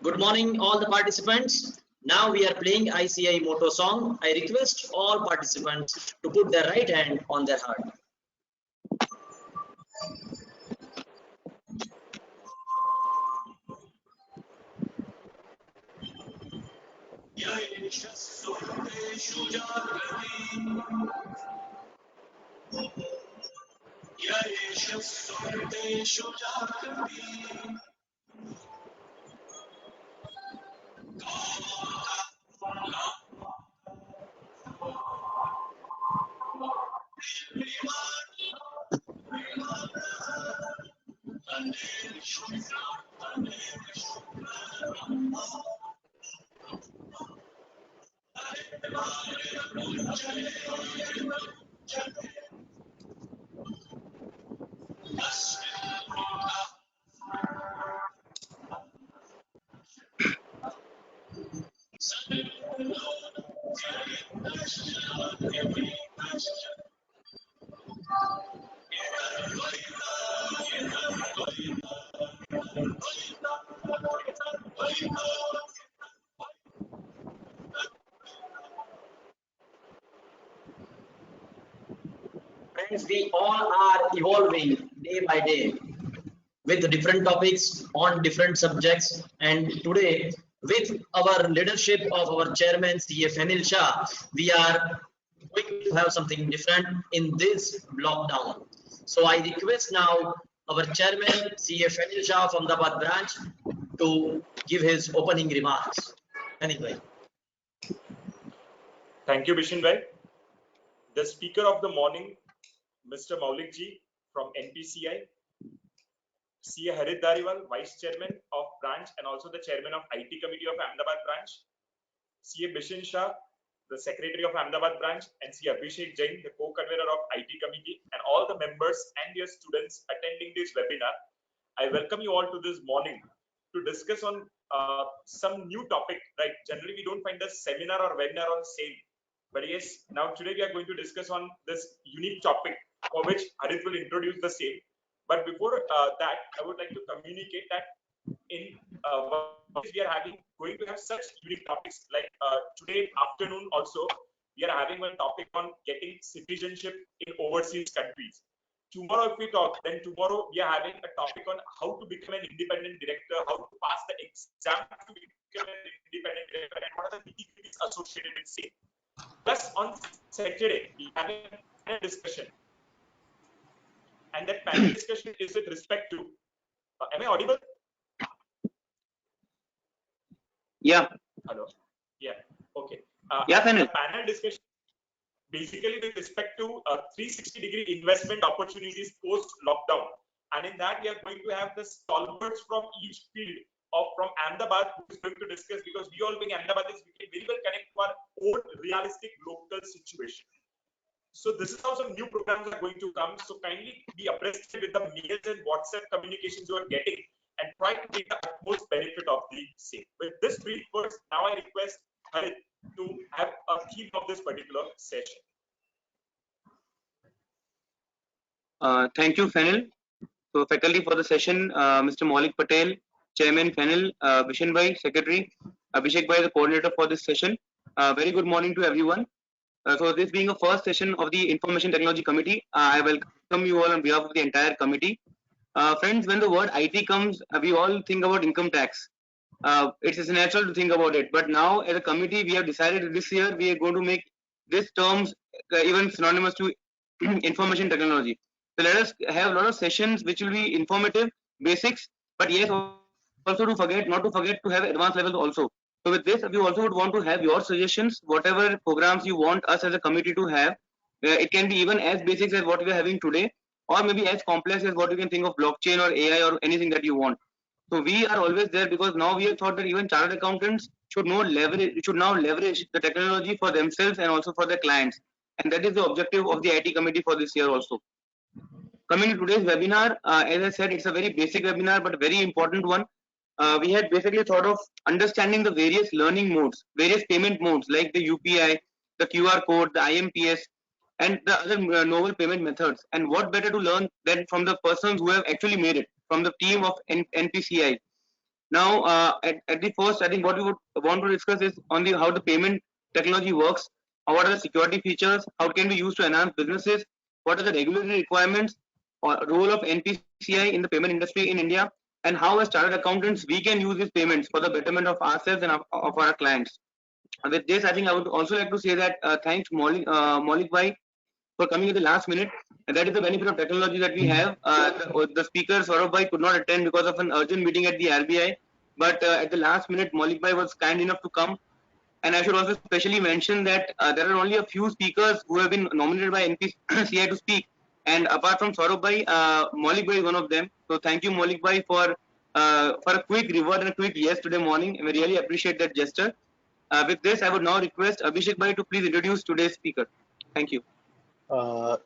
Good morning, all the participants. Now we are playing ICI motto song. I request all participants to put their right hand on their heart. Friends, we all are evolving day by day with different topics on different subjects. And today, with our leadership of our chairman, CA Fenil Shah, we are going to have something different in this lockdown. So I request now our chairman, CA Fenil Shah from the Ahmedabad branch, to give his opening remarks. Anyway. Thank you, Bishan Bhai. The speaker of the morning, Mr. Maulik Ji from NPCI, CA Harit Dariwal, Vice Chairman of branch and also the Chairman of IT Committee of Ahmedabad branch, CA Bishan Shah, the Secretary of Ahmedabad branch, and CA Abhishek Jain, the co-convener of IT Committee, and all the members and their students attending this webinar. I welcome you all to this morning to discuss on some new topic. Right? Generally, we don't find a seminar or webinar on same. But yes, now today we are going to discuss on this unique topic for which Harit will introduce the same. But before that, I would like to communicate that in we are going to have such unique topics like today afternoon also we are having one topic on getting citizenship in overseas countries. Tomorrow if we talk, then tomorrow we are having a topic on how to become an independent director, how to pass the exam to become an independent director, and what are the nitty-gritties associated with same. Plus on Saturday we have a panel discussion, and that panel discussion is with respect to am I audible? Yeah. Hello. Yeah. Okay. Yeah, the panel discussion basically with respect to 360-degree investment opportunities post lockdown, and in that we are going to have the stalwarts from each field of from Ahmedabad who is going to discuss, because we all being Ahmedabadis, we can very well connect to our own realistic local situation. So this is how some new programs are going to come. So kindly be abreast with the mails and WhatsApp communications you are getting and try to take the utmost benefit of the same. With this brief words, now I request Harit to have a theme of this particular session. Thank you, Fenil. So faculty for the session, Mr. Maulik Patel, Chairman Fenil, Bishan Bhai, Secretary, Abhishek Bhai, the coordinator for this session. Very good morning to everyone. So this being a first session of the Information Technology Committee, I welcome you all on behalf of the entire committee. Friends, when the word IT comes, we all think about income tax. It's natural to think about it, but now as a committee, we have decided this year we are going to make these terms even synonymous to information technology. So let us have a lot of sessions which will be informative, basics, but yes, also not to forget to have advanced levels also. So with this, we also would want to have your suggestions, whatever programs you want us as a committee to have. It can be even as basic as what we are having today, or maybe as complex as what you can think of blockchain or AI or anything that you want. So we are always there because now we have thought that even chartered accountants should now leverage the technology for themselves and also for their clients. And that is the objective of the IT committee for this year also. Coming to today's webinar, as I said, it's a very basic webinar, but very important one. We had basically thought of understanding the various learning modes, various payment modes like the UPI, the QR code, the IMPS, and the other novel payment methods. And what better to learn than from the persons who have actually made it, from the team of NPCI. Now, at the first, I think what we would want to discuss is on the how the payment technology works, what are the security features, how it can be used to enhance businesses, what are the regulatory requirements, or role of NPCI in the payment industry in India, and how as chartered accountants we can use these payments for the betterment of ourselves and of our clients. With this, I think I would also like to say that thanks Maulik Bhai for coming at the last minute. And that is the benefit of technology that we have. The speaker Saurabh Bhai could not attend because of an urgent meeting at the RBI. But at the last minute, Maulik Bhai was kind enough to come. And I should also specially mention that there are only a few speakers who have been nominated by NPCI to speak. And apart from Saurabh Bhai, Maulik Bhai is one of them. So thank you, Maulik Bhai, for a quick reward and a quick yes today morning. And we really appreciate that gesture. With this, I would now request Abhishek Bhai to please introduce today's speaker. Thank you. Uh,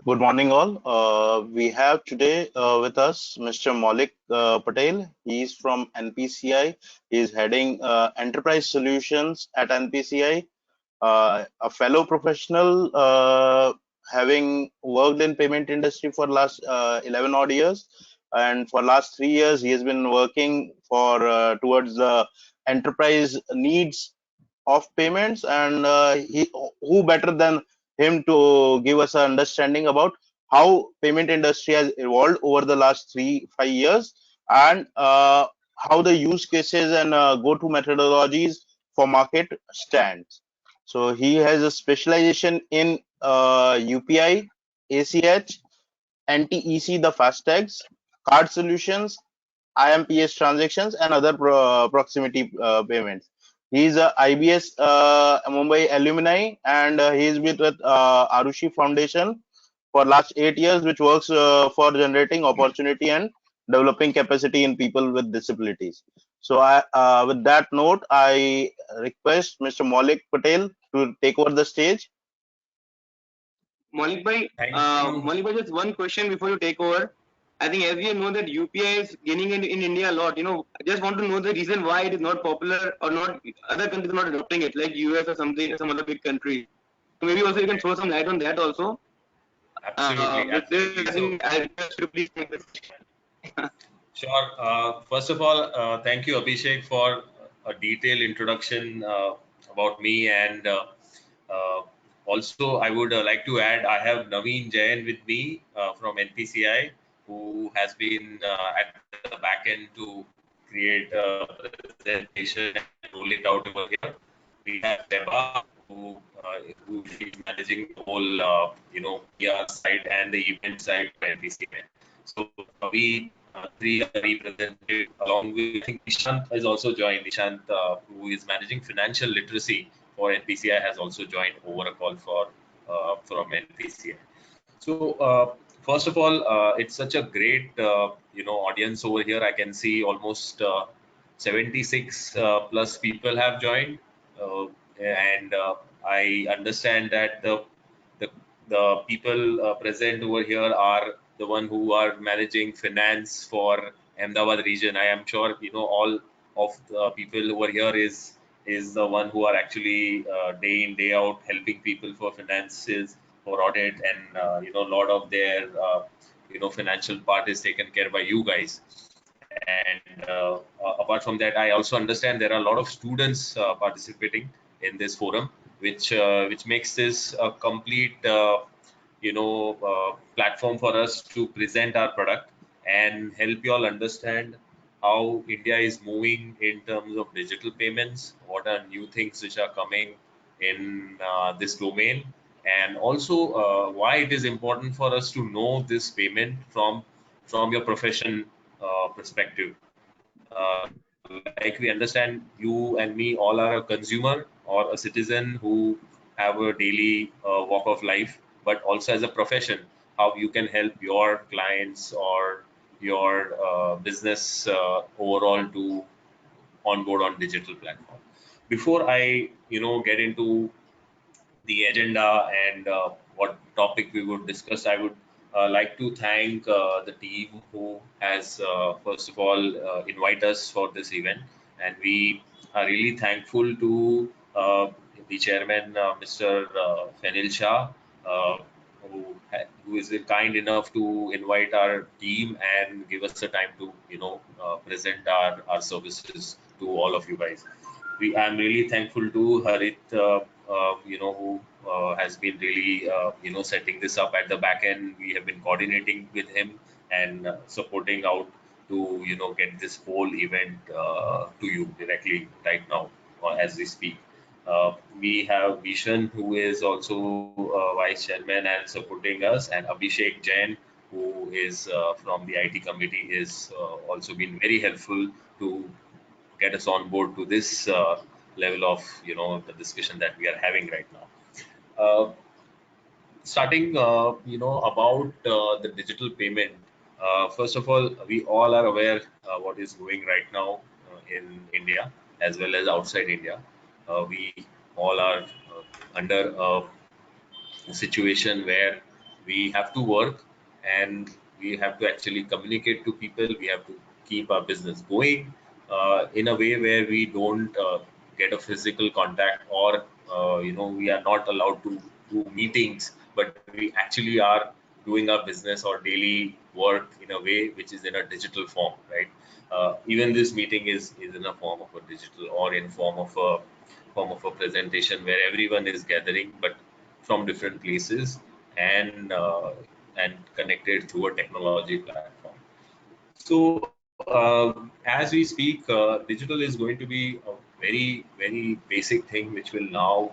Good morning, all. We have today with us Mr. Maulik Patel. He's from NPCI. He's heading enterprise solutions at NPCI. A fellow professional, having worked in payment industry for last 11 odd years, and for last 3 years he has been working for towards the enterprise needs of payments, and who better than him to give us an understanding about how payment industry has evolved over the last 3-5 years, and how the use cases and go-to methodologies for market stands. So he has a specialization in UPI, ACH, NTEC, the FASTags, card solutions, IMPS transactions, and other proximity payments. He's a IBS Mumbai alumni, and he's with Arushi Foundation for last 8 years, which works for generating opportunity and developing capacity in people with disabilities. So, with that note, I request Mr. Maulik Patel to take over the stage. Maulik Bhai, Thank you. Maulik Bhai, just one question before you take over. I think as you know that UPI is gaining in India a lot. I just want to know the reason why it is not popular or not other countries are not adopting it, like US or something, some other big country. So maybe also you can throw some light on that also. Absolutely, With this, absolutely. I think I request you to please make this. Sure. First of all, thank you, Abhishek, for a detailed introduction about me. And also, I would like to add, I have Naveen Jain with me from NPCI, who has been at the back end to create a presentation and roll it out over here. We have Deba, who is managing the whole, PR side and the event side for NPCI. So we three are represented along with, I think Nishant has also joined. Nishant, who is managing financial literacy for NPCI, has also joined over a call from NPCI. So first of all, it's such a great audience over here. I can see almost 76 plus people have joined, and I understand that the people present over here are the one who are managing finance for Ahmedabad region. I am sure all of the people over here is the one who are actually day in day out helping people for finances, for audit, and a lot of their financial part is taken care by you guys. And apart from that, I also understand there are a lot of students participating in this forum, which makes this a complete platform for us to present our product and help you all understand how India is moving in terms of digital payments, what are new things which are coming in this domain, and also why it is important for us to know this payment from your profession perspective. Uh, like we understand, you and me all are a consumer or a citizen who have a daily walk of life, but also as a profession, how you can help your clients or your business overall to onboard on digital platform. Before I get into the agenda and what topic we would discuss, I would like to thank the team who has, first of all, invite us for this event. And we are really thankful to the chairman, Mr. Fenil Shah, uh, who is kind enough to invite our team and give us the time to, present our services to all of you guys. I'm really thankful to Harit, who has been really, setting this up at the back end. We have been coordinating with him and supporting out to, get this whole event to you directly right now as we speak. We have Vishan, who is also vice chairman and supporting us, and Abhishek Jain, who is from the IT committee, is also been very helpful to get us on board to this level of the discussion that we are having right now. Starting about the digital payment. First of all, we all are aware what is going right now in India as well as outside India. We all are under a situation where we have to work and we have to actually communicate to people. We have to keep our business going in a way where we don't get a physical contact, or we are not allowed to do meetings, but we actually are doing our business or daily work in a way which is in a digital form, right? Even this meeting is in a form of a digital, or in form of a presentation where everyone is gathering, but from different places, and connected through a technology platform. So as we speak, digital is going to be a very basic thing which will now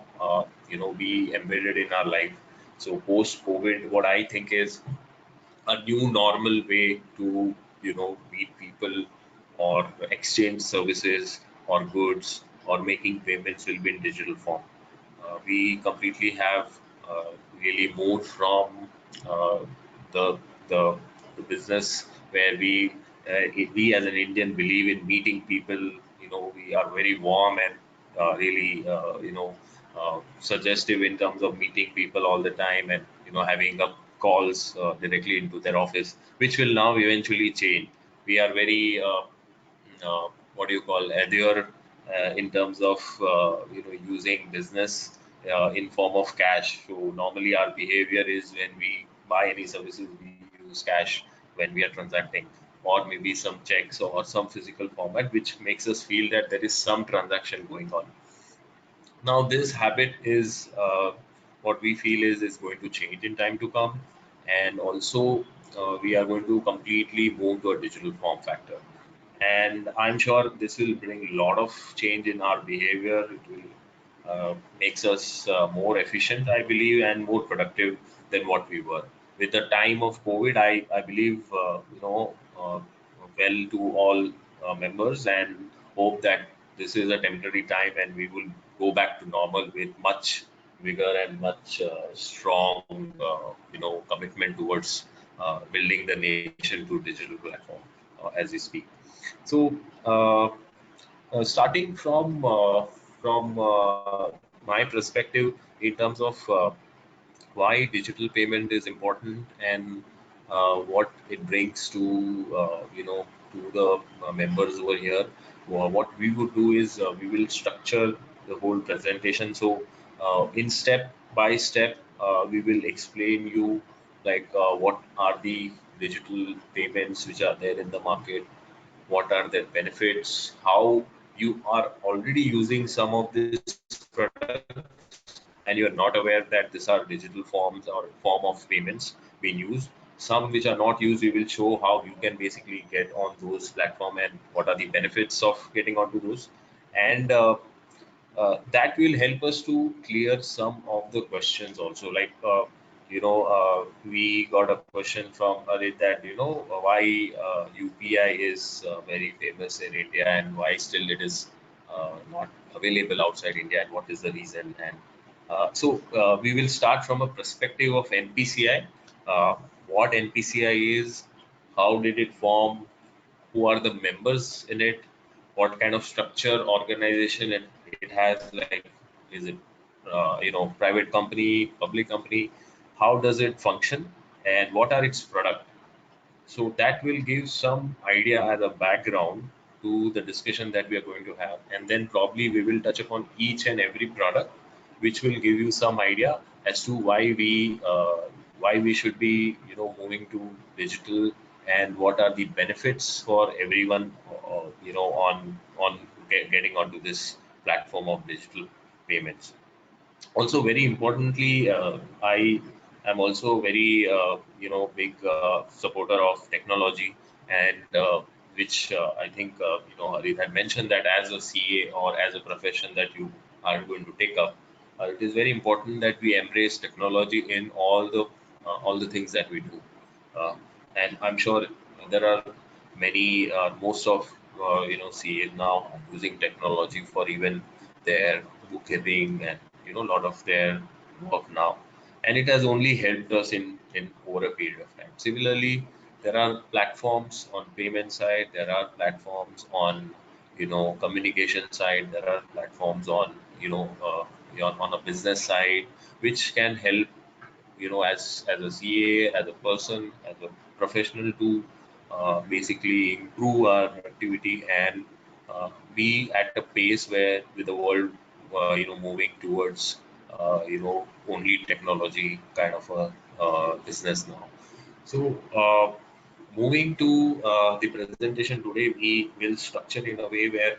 be embedded in our life. So post COVID, what I think is a new normal way to meet people or exchange services or goods or making payments will be in digital form. We completely have really moved from uh, the, the the business where we as an Indian believe in meeting people. We are very warm and really suggestive in terms of meeting people all the time, and having up calls directly into their office, which will now eventually change. We are very what do you call adhere in terms of using business in form of cash. So normally our behavior is, when we buy any services, we use cash when we are transacting, or maybe some checks or some physical format, which makes us feel that there is some transaction going on. Now this habit is what we feel is going to change in time to come, and also we are going to completely move to a digital form factor, and I'm sure this will bring a lot of change in our behavior. It will makes us more efficient, I believe, and more productive than what we were. With the time of COVID, I believe, well to all members, and hope that this is a temporary time and we will go back to normal with much vigor and much strong, commitment towards building the nation through digital platform as we speak. So, starting from my perspective in terms of why digital payment is important, and what it brings to to the members over here. What we would do is we will structure the whole presentation. So in step by step, we will explain you like what are the digital payments which are there in the market, what are their benefits, how you are already using some of these products and you're not aware that these are digital forms or form of payments being used. Some which are not used, we will show how you can basically get on those platform and what are the benefits of getting onto those. And that will help us to clear some of the questions also. Like, we got a question from Arit that, why UPI is very famous in India and why still it is not available outside India, and what is the reason. And so we will start from a perspective of NPCI, what NPCI is, how did it form, who are the members in it, what kind of structure, organization it has, like is it private company, public company, how does it function, and what are its product. So that will give some idea as a background to the discussion that we are going to have, and then probably we will touch upon each and every product, which will give you some idea as to why we should be moving to digital, and what are the benefits for everyone, on getting onto this platform of digital payments. Also, very importantly, I am also very big supporter of technology, and which I think Harit had mentioned that as a CA or as a profession that you are going to take up, it is very important that we embrace technology in all the things that we do. uh, and I'm sure there are many, most of CAs now are using technology for even their bookkeeping and a lot of their work now, and it has only helped us in over a period of time. Similarly, there are platforms on payment side, there are platforms on communication side, there are platforms on on a business side, which can help as a CA, as a person, as a professional to basically improve our productivity and be at a pace where with the world moving towards only technology kind of a business now. So moving to the presentation today, we will structure in a way where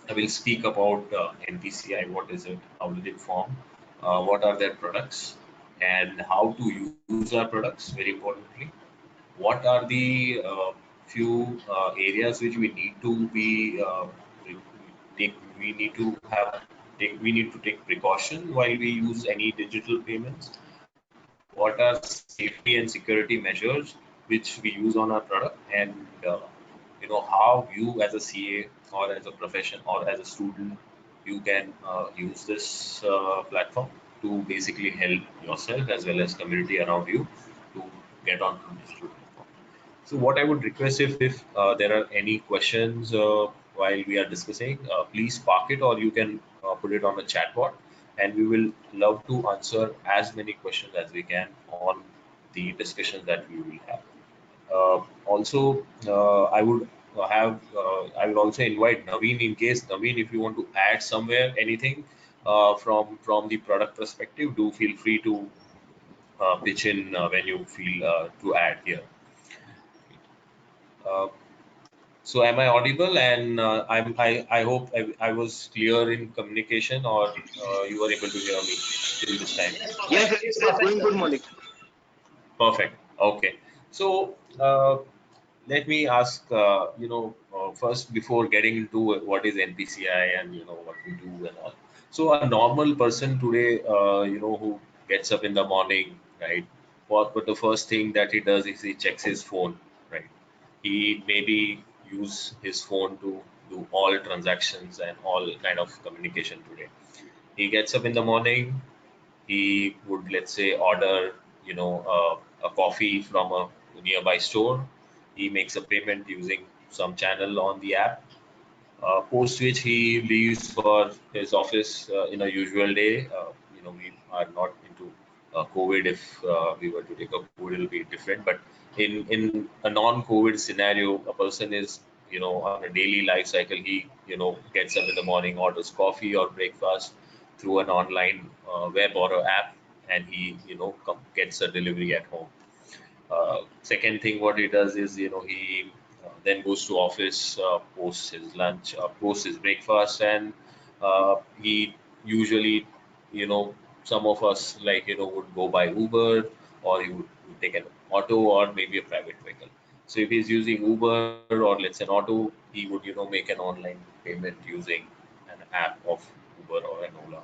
I will speak about NPCI. What is it? How did it form? What are their products? And how to use our products, very importantly. What are the few areas which we need to be take? We need to have we need to take precaution while we use any digital payments. What are safety and security measures which we use on our product, and how you as a CA or as a profession or as a student, you can use this platform to basically help yourself as well as community around you to get on to digital platform. So what I would request, if there are any questions while we are discussing, please park it, or you can put it on the chat board, and we will love to answer as many questions as we can on the discussion that we will have. Also, I will also invite Naveen, in case Naveen, if you want to add somewhere anything from the product perspective, do feel free to pitch in when you feel to add here. Uh, so am I audible? And I hope I was clear in communication, or you were able to hear me till this time. Yes, it's going good, Malik. Perfect. Okay. So let me ask, first, before getting into what is NPCI and what we do and all. So a normal person today, who gets up in the morning, right? But the first thing that he does is he checks his phone, right? He maybe use his phone to do all transactions and all kind of communication today. He gets up in the morning, he would, let's say, order a coffee from a nearby store. He makes a payment using some channel on the app, post which he leaves for his office in a usual day. We are not into COVID. If we were to take a COVID, it'll be different. But in a non-COVID scenario, a person is on a daily life cycle. He gets up in the morning, orders coffee or breakfast through an online web or a app, and he gets a delivery at home. Second thing, what he does is, he then goes to office, posts his lunch, posts his breakfast, and he usually, some of us, like, would go by Uber, or he would take an auto or maybe a private vehicle. So if he's using Uber or let's say an auto, he would, make an online payment using an app of Uber or an Ola.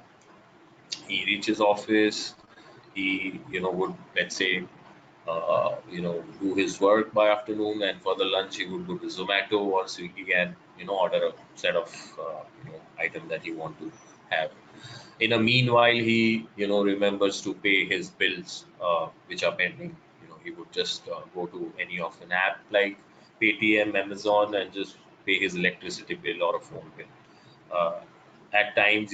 He reaches office, he, would, let's say, do his work by afternoon, and for the lunch he would go to Zomato or Swiggy and order a set of items that he want to have. In a meanwhile, he remembers to pay his bills which are pending. He would just go to any of an app like Paytm, Amazon, and just pay his electricity bill or a phone bill. uh, at times,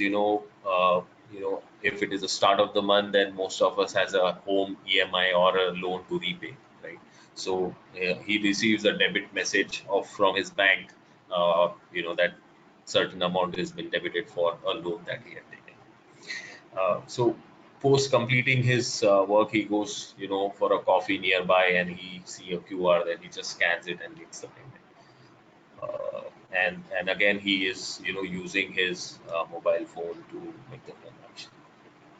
if it is the start of the month, then most of us has a home EMI or a loan to repay, right? So he receives a debit message from his bank, that certain amount has been debited for a loan that he had taken. So post completing his work, he goes, for a coffee nearby, and he see a QR, then he just scans it and makes the payment. And again, he is, using his mobile phone to make the transaction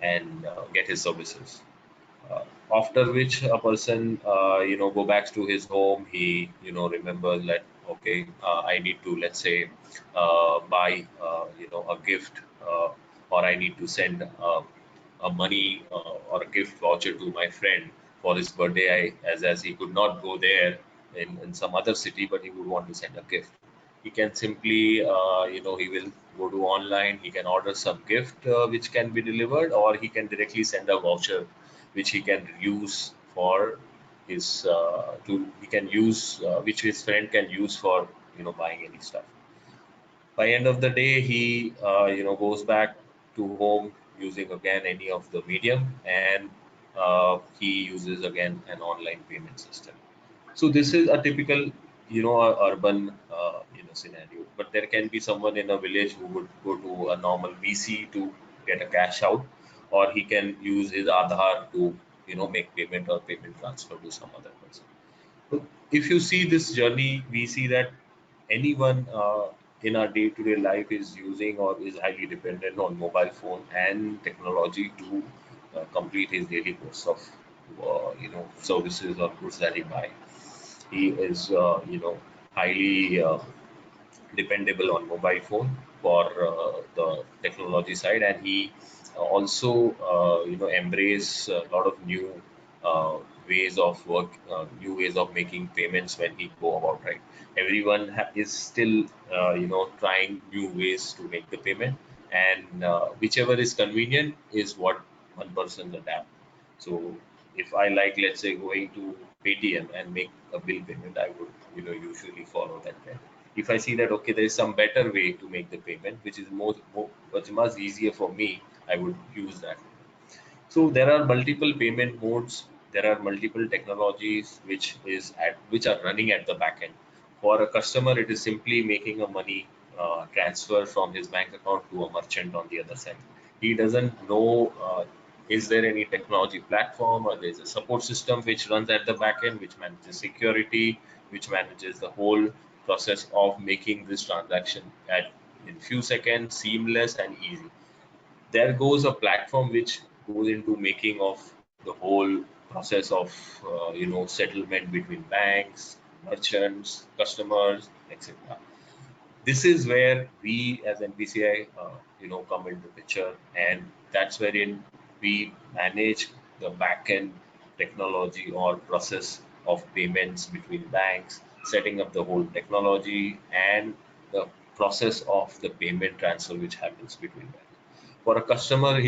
and get his services. After which a person, go back to his home. He, remembers that, okay, I need to, let's say, buy, a gift, or I need to send a money or a gift voucher to my friend for his birthday. As he could not go there in some other city, but he would want to send a gift. He can simply, he will go to online. He can order some gift which can be delivered, or he can directly send a voucher which he can use for his he can use which his friend can use for buying any stuff. By end of the day, he goes back to home using again any of the medium, and he uses again an online payment system. So this is a typical urban scenario, but there can be someone in a village who would go to a normal VC to get a cash out, or he can use his Aadhaar to make payment or payment transfer to some other person. So if you see this journey, we see that anyone in our day-to-day life is using or is highly dependent on mobile phone and technology to complete his daily course of services or goods that he buy. He is highly dependable on mobile phone for the technology side, and he also embrace a lot of new uh, ways of work, new ways of making payments when he go about, right. Everyone is still trying new ways to make the payment, and whichever is convenient is what one person adapt. So if I like, let's say, going to Paytm and make a bill payment, I would usually follow that trend. If I see that, okay, there is some better way to make the payment, which is much easier for me, I would use that. So there are multiple payment modes. There are multiple technologies which are running at the back end. For a customer, it is simply making a money transfer from his bank account to a merchant on the other side. He doesn't know is there any technology platform, or there's a support system which runs at the back end, which manages security, which manages the whole process of making this transaction at in few seconds, seamless and easy. There goes a platform which goes into making of the whole process of settlement between banks, merchants, customers, etc. This is where we as NPCI come into picture, and that's wherein we manage the back end technology or process of payments between banks, setting up the whole technology and the process of the payment transfer which happens between banks. For a customer,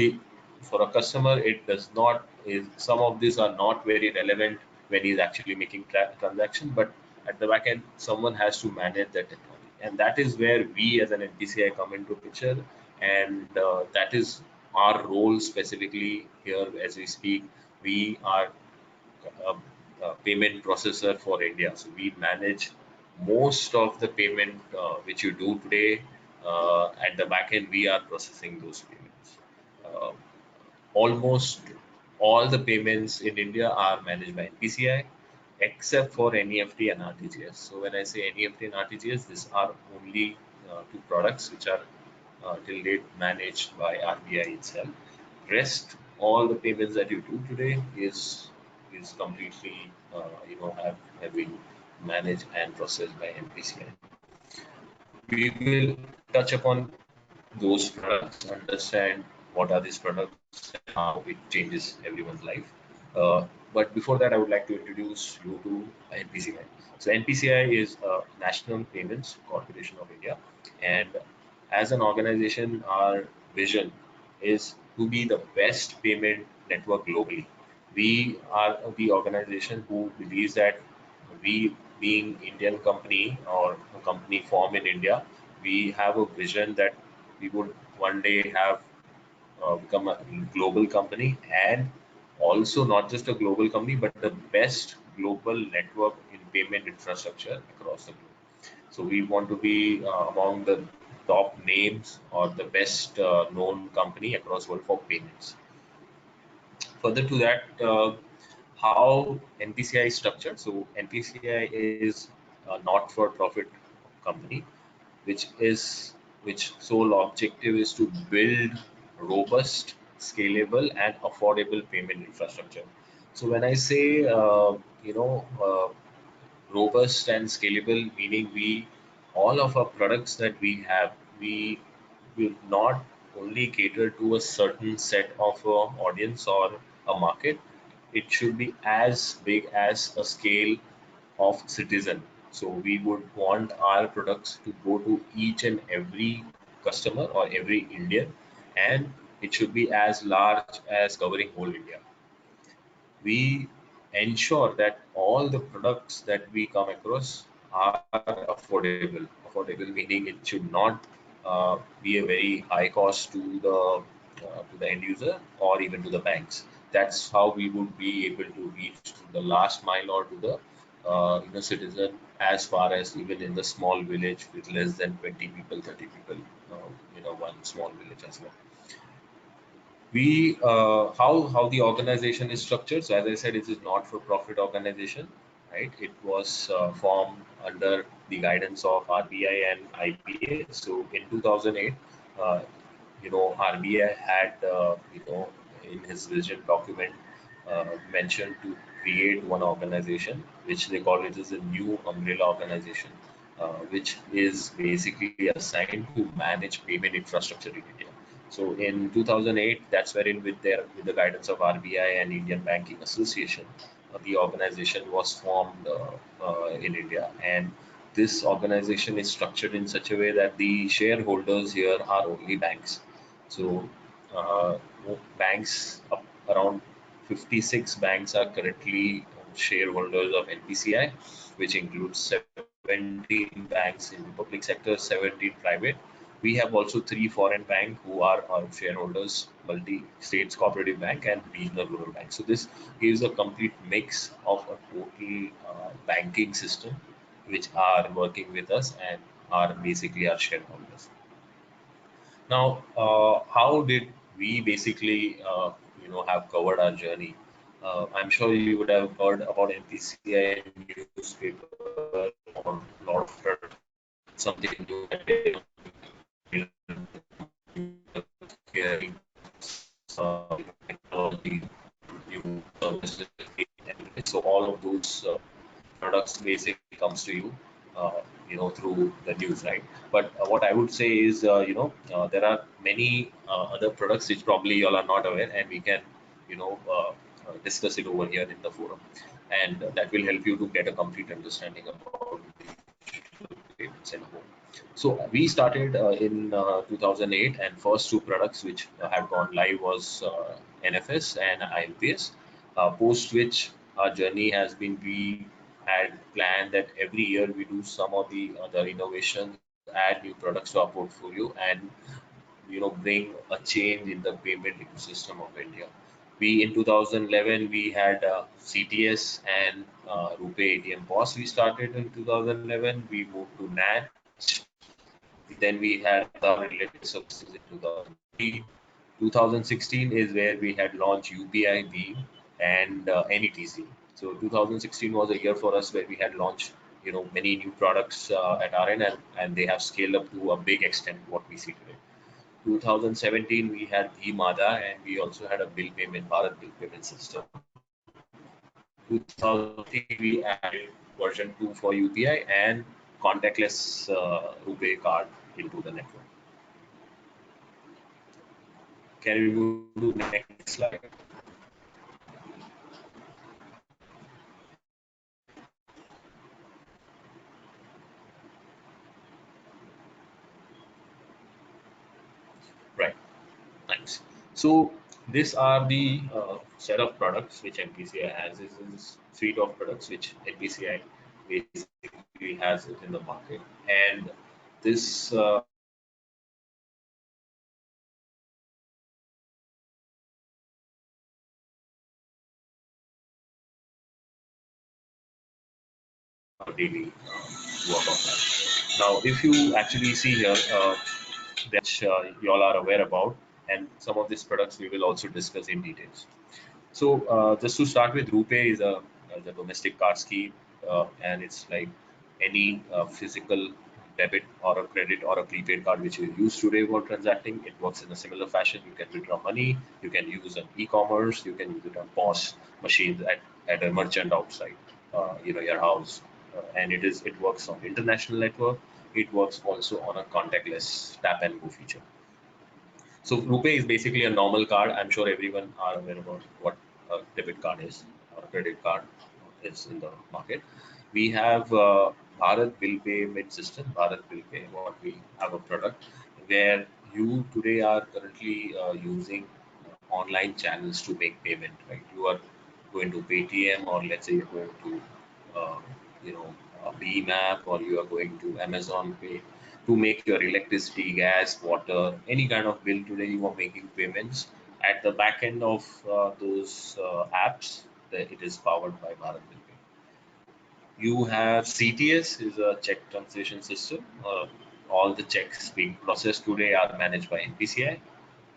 it does not is some of these are not very relevant when he's actually making transaction, but at the back end someone has to manage that technology, and that is where we as an NPCI come into picture, and that is our role specifically here as we speak. We are a payment processor for India, so we manage most of the payment which you do today. At the back end, we are processing those payments. Uh, Almost all the payments in India are managed by NPCI, except for NEFT and RTGS. So when I say NEFT and RTGS, these are only two products which are till date managed by RBI itself. Rest, all the payments that you do today is completely have been managed and processed by NPCI. We will touch upon those products, understand what are these products and how it changes everyone's life. But before that, I would like to introduce you to NPCI. So NPCI is a National Payments Corporation of India, and as an organization, our vision is to be the best payment network globally. We are the organization who believes that we, being Indian company or a company formed in India, we have a vision that we would one day have become a global company, and also not just a global company but the best global network in payment infrastructure across the globe. So we want to be among the top names or the best known company across world for payments. Further to that, how NPCI is structured. So NPCI is a not-for-profit company, which sole objective is to build robust, scalable, and affordable payment infrastructure. So when I say robust and scalable, meaning we all of our products that we have, we will not only cater to a certain set of audience or a market. It should be as big as a scale of citizen. So we would want our products to go to each and every customer or every Indian, and it should be as large as covering whole India. We ensure that all the products that we come across are affordable. Affordable meaning it should not be a very high cost to the end user or even to the banks. That's how we would be able to reach to the last mile or to the citizen, as far as even in the small village with less than 20 people, 30 people, one small village as well. We how the organization is structured. So as I said, it is not for profit organization, right? It was formed under the guidance of RBI and IPA. So in 2008, uh, RBI had in his vision document mentioned to create one organization which they call it as a new umbrella organization, which is basically assigned to manage payment infrastructure in India. So in 2008, that's wherein with the guidance of RBI and Indian Banking Association, the organization was formed in India. And this organization is structured in such a way that the shareholders here are only banks. So uh, banks, around 56 banks are currently shareholders of NPCI, which includes 17 banks in the public sector, 17 private. We have also 3 foreign banks who are our shareholders, multi-states cooperative bank and regional rural bank. So this gives a complete mix of a total banking system which are working with us and are basically our shareholders. Now, how did we basically, have covered our journey? I'm sure you would have heard about NPCI newspaper on a lot of products, something new that they hearing, technology, new services. So all of those products basically comes to you, through the news, right? But what I would say is, there are many other products which probably you all are not aware, and we can, discuss it over here in the forum, and that will help you to get a complete understanding about digital payments and home. So we started in 2008, and first 2 products which had gone live was NFS and ILPS. Post which our journey has been, we had planned that every year we do some of the other innovations, add new products to our portfolio, and bring a change in the payment ecosystem of India. We in 2011 we had CTS and RuPay ATM POS. We started in 2011. We moved to NACH. Then we had the related services in 2003. 2016 is where we had launched UPI, Beam, and NETC. So 2016 was a year for us where we had launched, many new products at our end, and they have scaled up to a big extent what we see today. 2017 we had eMADA, and we also had a bill payment, Bharat bill payment system. 2018 we added version 2 for UPI and contactless RuPay card into the network. Can we move to the next slide? Right. Thanks. So these are the set of products which NPCI has. This is suite of products which NPCI basically has it in the market, and this daily work of that. Now, if you actually see here, that you all are aware about, and some of these products we will also discuss in details. So just to start with, RuPay is the domestic card scheme, and it's like any physical debit or a credit or a prepaid card which you use today for transacting. It works in a similar fashion. You can withdraw money, you can use an e-commerce, you can use it on POS machines at a merchant outside, your house, and it works on international network. It works also on a contactless tap and go feature. So RuPay is basically a normal card. I'm sure everyone are aware about what a debit card is or a credit card is in the market. We have Bharat Bill Payment System, Bharat Bill Pay, what we have a product where you today are currently using online channels to make payment, right? You are going to Paytm, or let's say you're going to, uh, you know, Beam app, or you are going to Amazon Pay to make your electricity, gas, water, any kind of bill today you are making payments. At the back end of those apps, it is powered by Bharat Bill Pay. You have CTS is a check translation system. All the checks being processed today are managed by NPCI,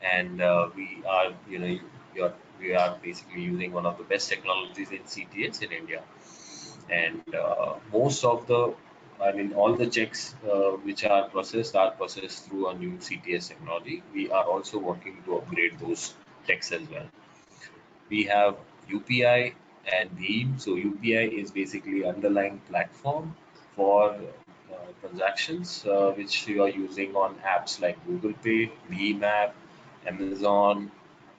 and we are, we are basically using one of the best technologies in CTS in India. And most of the, I mean, all the checks which are processed through a new CTS technology. We are also working to upgrade those checks as well. We have UPI and Beam. So UPI is basically underlying platform for transactions which you are using on apps like Google Pay, Beam app, Amazon.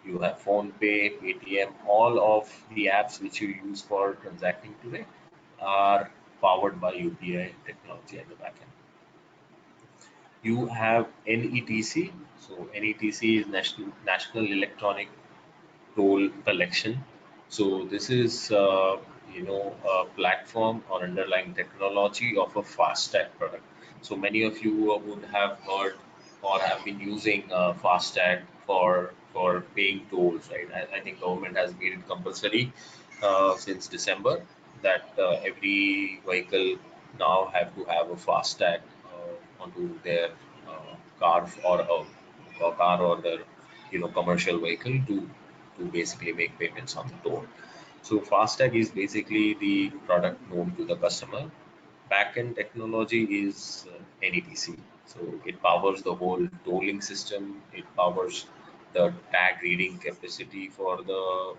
You have Phone Pay, Paytm. All of the apps which you use for transacting today are powered by UPI technology at the back end. You have NETC. So NETC is National Electronic Toll Collection. So this is a platform or underlying technology of a FASTag product. So many of you would have heard or have been using FASTag for paying tolls, right? I think government has made it compulsory since December that every vehicle now have to have a FASTag onto their car or car or their commercial vehicle to basically make payments on the toll. So FASTag is basically the product known to the customer. Backend technology is NETC. So it powers the whole tolling system. It powers the tag reading capacity for the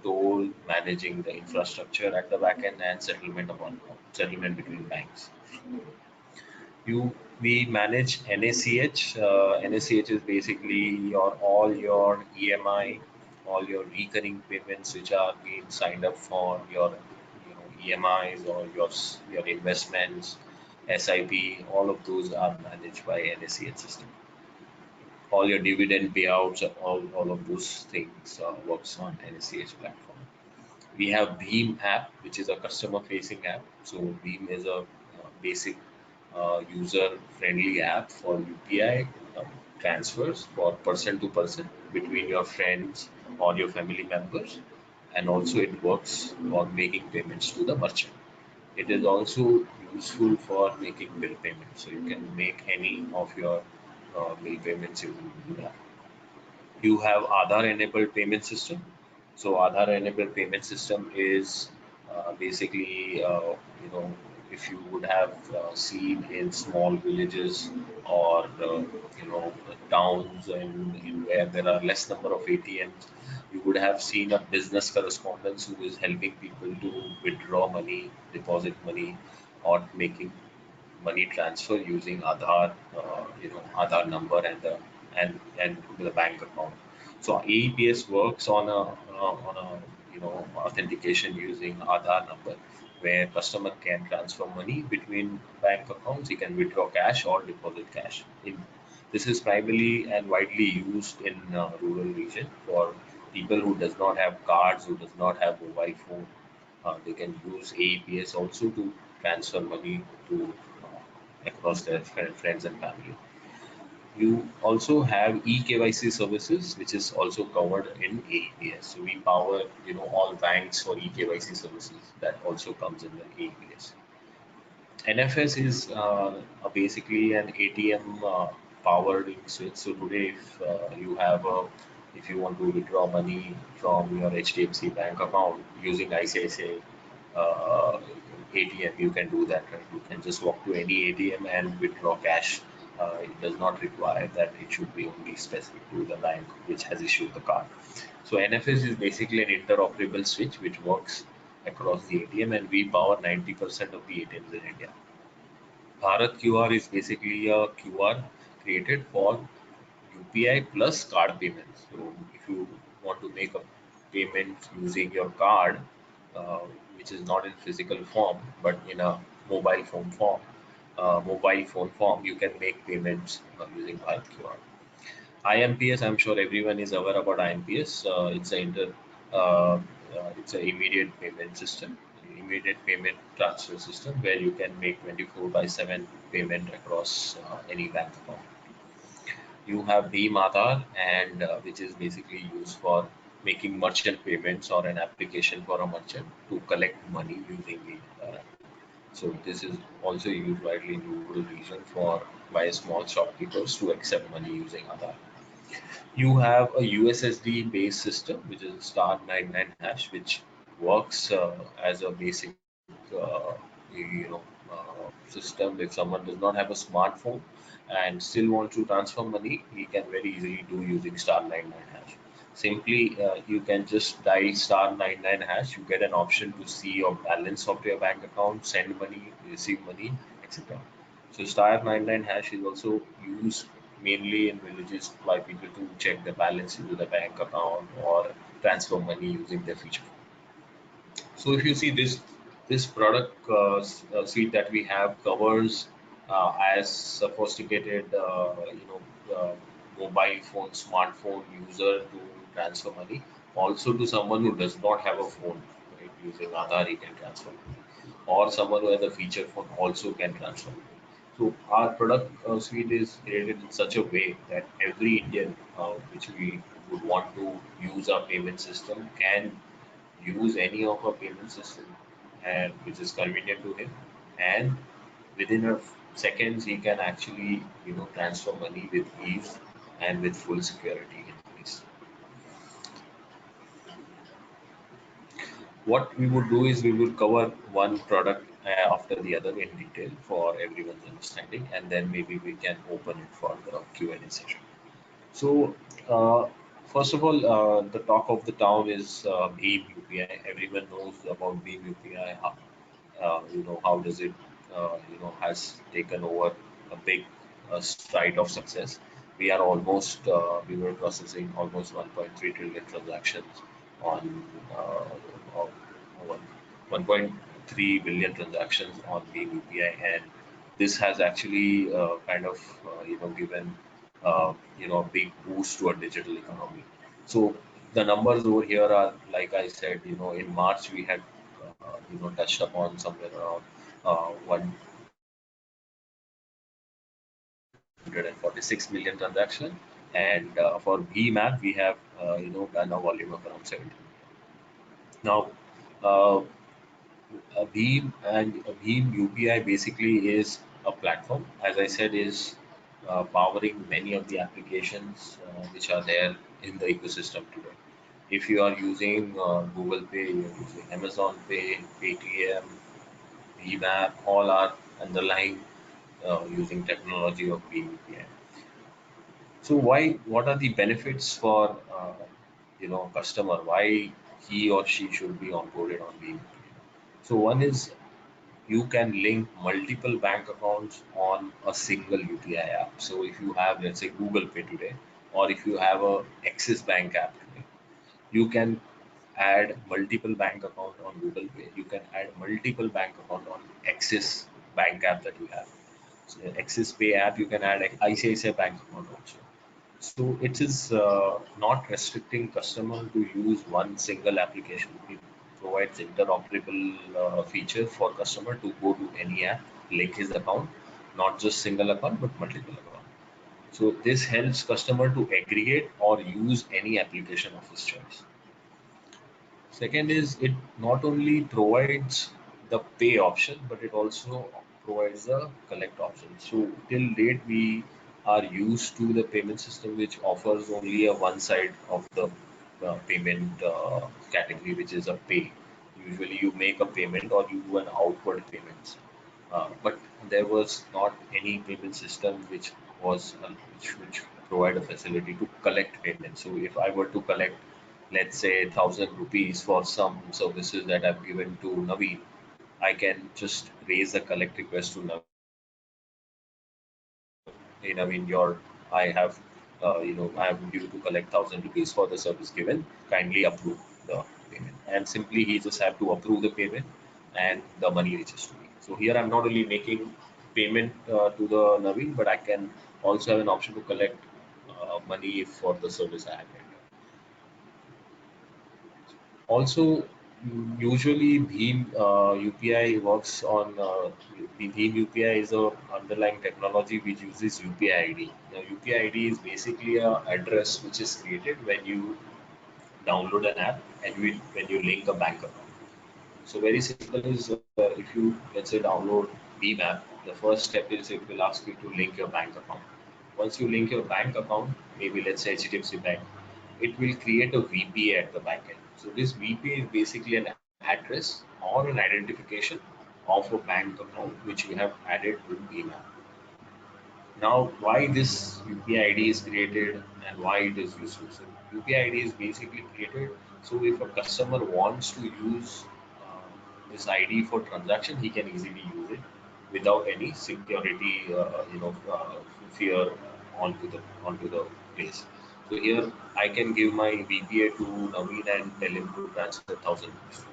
toll, managing the infrastructure at the backend, and settlement between banks. We manage NACH. NACH is basically all your EMI, all your recurring payments which are being signed up for your EMIs or your investments, SIP. All of those are managed by NACH system. All your dividend payouts, all of those things works on NACH platform. We have Beam app, which is a customer-facing app. So Beam is a basic user-friendly app for UPI transfers for person to person between your friends or your family members, and also it works for making payments to the merchant. It is also useful for making bill payments, so you can make any of your bill payments using Beam app. You have Aadhaar enabled payment system. So Aadhaar enabled payment system is basically, if you would have seen in small villages or, towns and in where there are less number of ATMs, you would have seen a business correspondent who is helping people to withdraw money, deposit money, or making money transfer using Aadhaar, Aadhaar number and the bank account. So AEPS works on a authentication using Aadhaar number, where customer can transfer money between bank accounts. He can withdraw cash or deposit cash. This is primarily and widely used in rural region for people who does not have cards, who does not have mobile phone. They can use AEPS also to transfer money to across their friends and family. You also have eKYC services, which is also covered in AEPS. So we power, all banks for eKYC services. That also comes in the AEPS. NFS is basically an ATM powered switch. So today, if you have a if you want to withdraw money from your HDFC bank account using ICICI ATM, you can do that, right? You can just walk to any ATM and withdraw cash. It does not require that it should be only specific to the bank which has issued the card. So NFS is basically an interoperable switch which works across the ATM, and we power 90% of the ATMs in India. Bharat QR is basically a QR created for UPI plus card payments. So if you want to make a payment using your card, which is not in physical form but in a mobile phone form, you can make payments using Bharat QR. IMPS, I'm sure everyone is aware about IMPS. It's an immediate payment system, immediate payment transfer system where you can make 24/7 payment across any bank account. You have Bhim Aadhaar, and which is basically used for making merchant payments or an application for a merchant to collect money using the Aadhaar. So this is also used widely in rural region by small shopkeepers to accept money using Aadhaar. You have a USSD based system, which is *99#, which works as a basic uh, you know system. If someone does not have a smartphone and still wants to transfer money, he can very easily do using *99#. Simply, you can just dial *99#. You get an option to see your balance of your bank account, send money, receive money, etc. So *99# is also used mainly in villages by people to check the balance into the bank account or transfer money using their feature phone. So if you see this product suite that we have covers as sophisticated mobile phone smartphone user to transfer money, also to someone who does not have a phone, right? Using Aadhaar he can transfer money, or someone who has a feature phone also can transfer money. So our product suite is created in such a way that every Indian which we would want to use our payment system can use any of our payment system, and which is convenient to him, and within a seconds he can actually transfer money with ease and with full security in place. What we would do is we would cover one product after the other in detail for everyone's understanding, and then maybe we can open it for the Q&A session. So, first of all, the talk of the town is Bhim UPI. Everyone knows about Bhim UPI. How does it, has taken over a big stride of success. We were processing almost 1.3 trillion transactions on uh, 1.3 billion transactions on Bhim UPI, and this has actually given a big boost to our digital economy. So the numbers over here are, like I said, in March we had touched upon somewhere around 146 million transactions, and for Bhim app we have done a volume of around 70. Now, Bhim UPI basically is a platform, as I said, is powering many of the applications which are there in the ecosystem today. If you are using Google Pay, you're using Amazon Pay, Paytm, Bhim app, all are underlying using technology of Bhim UPI. So what are the benefits for customer? Why he or she should be onboarded on Bhim UPI? So one is you can link multiple bank accounts on a single UPI app. So if you have, let's say, Google Pay today, or if you have a Axis Bank app today, you can add multiple bank account on Google Pay. You can add multiple bank account on Axis Bank app that you have. So Axis Pay app, you can add ICICI Bank account also. So it is not restricting customer to use one single application. It provides interoperable feature for customer to go to any app, link his account, not just single account but multiple account. So this helps customer to aggregate or use any application of his choice. Second is it not only provides the pay option, but it also provides a collect option. So till date we are used to the payment system which offers only a one side of the payment category, which is a pay. Usually you make a payment or you do an outward payments. But there was not any payment system which was which provide a facility to collect payment. So if I were to collect, let's say, 1,000 rupees for some services that I've given to Naveen, I can just raise a collect request to Naveen. Hey, Naveen, I have, I am due to collect 1,000 rupees for the service given. Kindly approve the payment, and simply he just have to approve the payment, and the money reaches to me. So here I'm not only making payment to the Naveen, but I can also have an option to collect money for the service I have rendered. Also, usually Bheem UPI works on the Bheem UPI is a underlying technology which uses UPI ID. Now, UPI ID is basically a address which is created when you download an app and when you link a bank account. So very simple is if you, let's say, download Bheem app, the first step is it will ask you to link your bank account. Once you link your bank account, maybe let's say HDFC Bank, it will create a VPA at the back end. So this VPA is basically an address or an identification of a bank account which you have added to Bheem app. Now, why this UPI ID is created and why it is useful? So, UPI ID is basically created so if a customer wants to use this ID for transaction, he can easily use it without any security, fear onto the place. So here I can give my VPA to Naveen and tell him to transfer 1,000 rupees.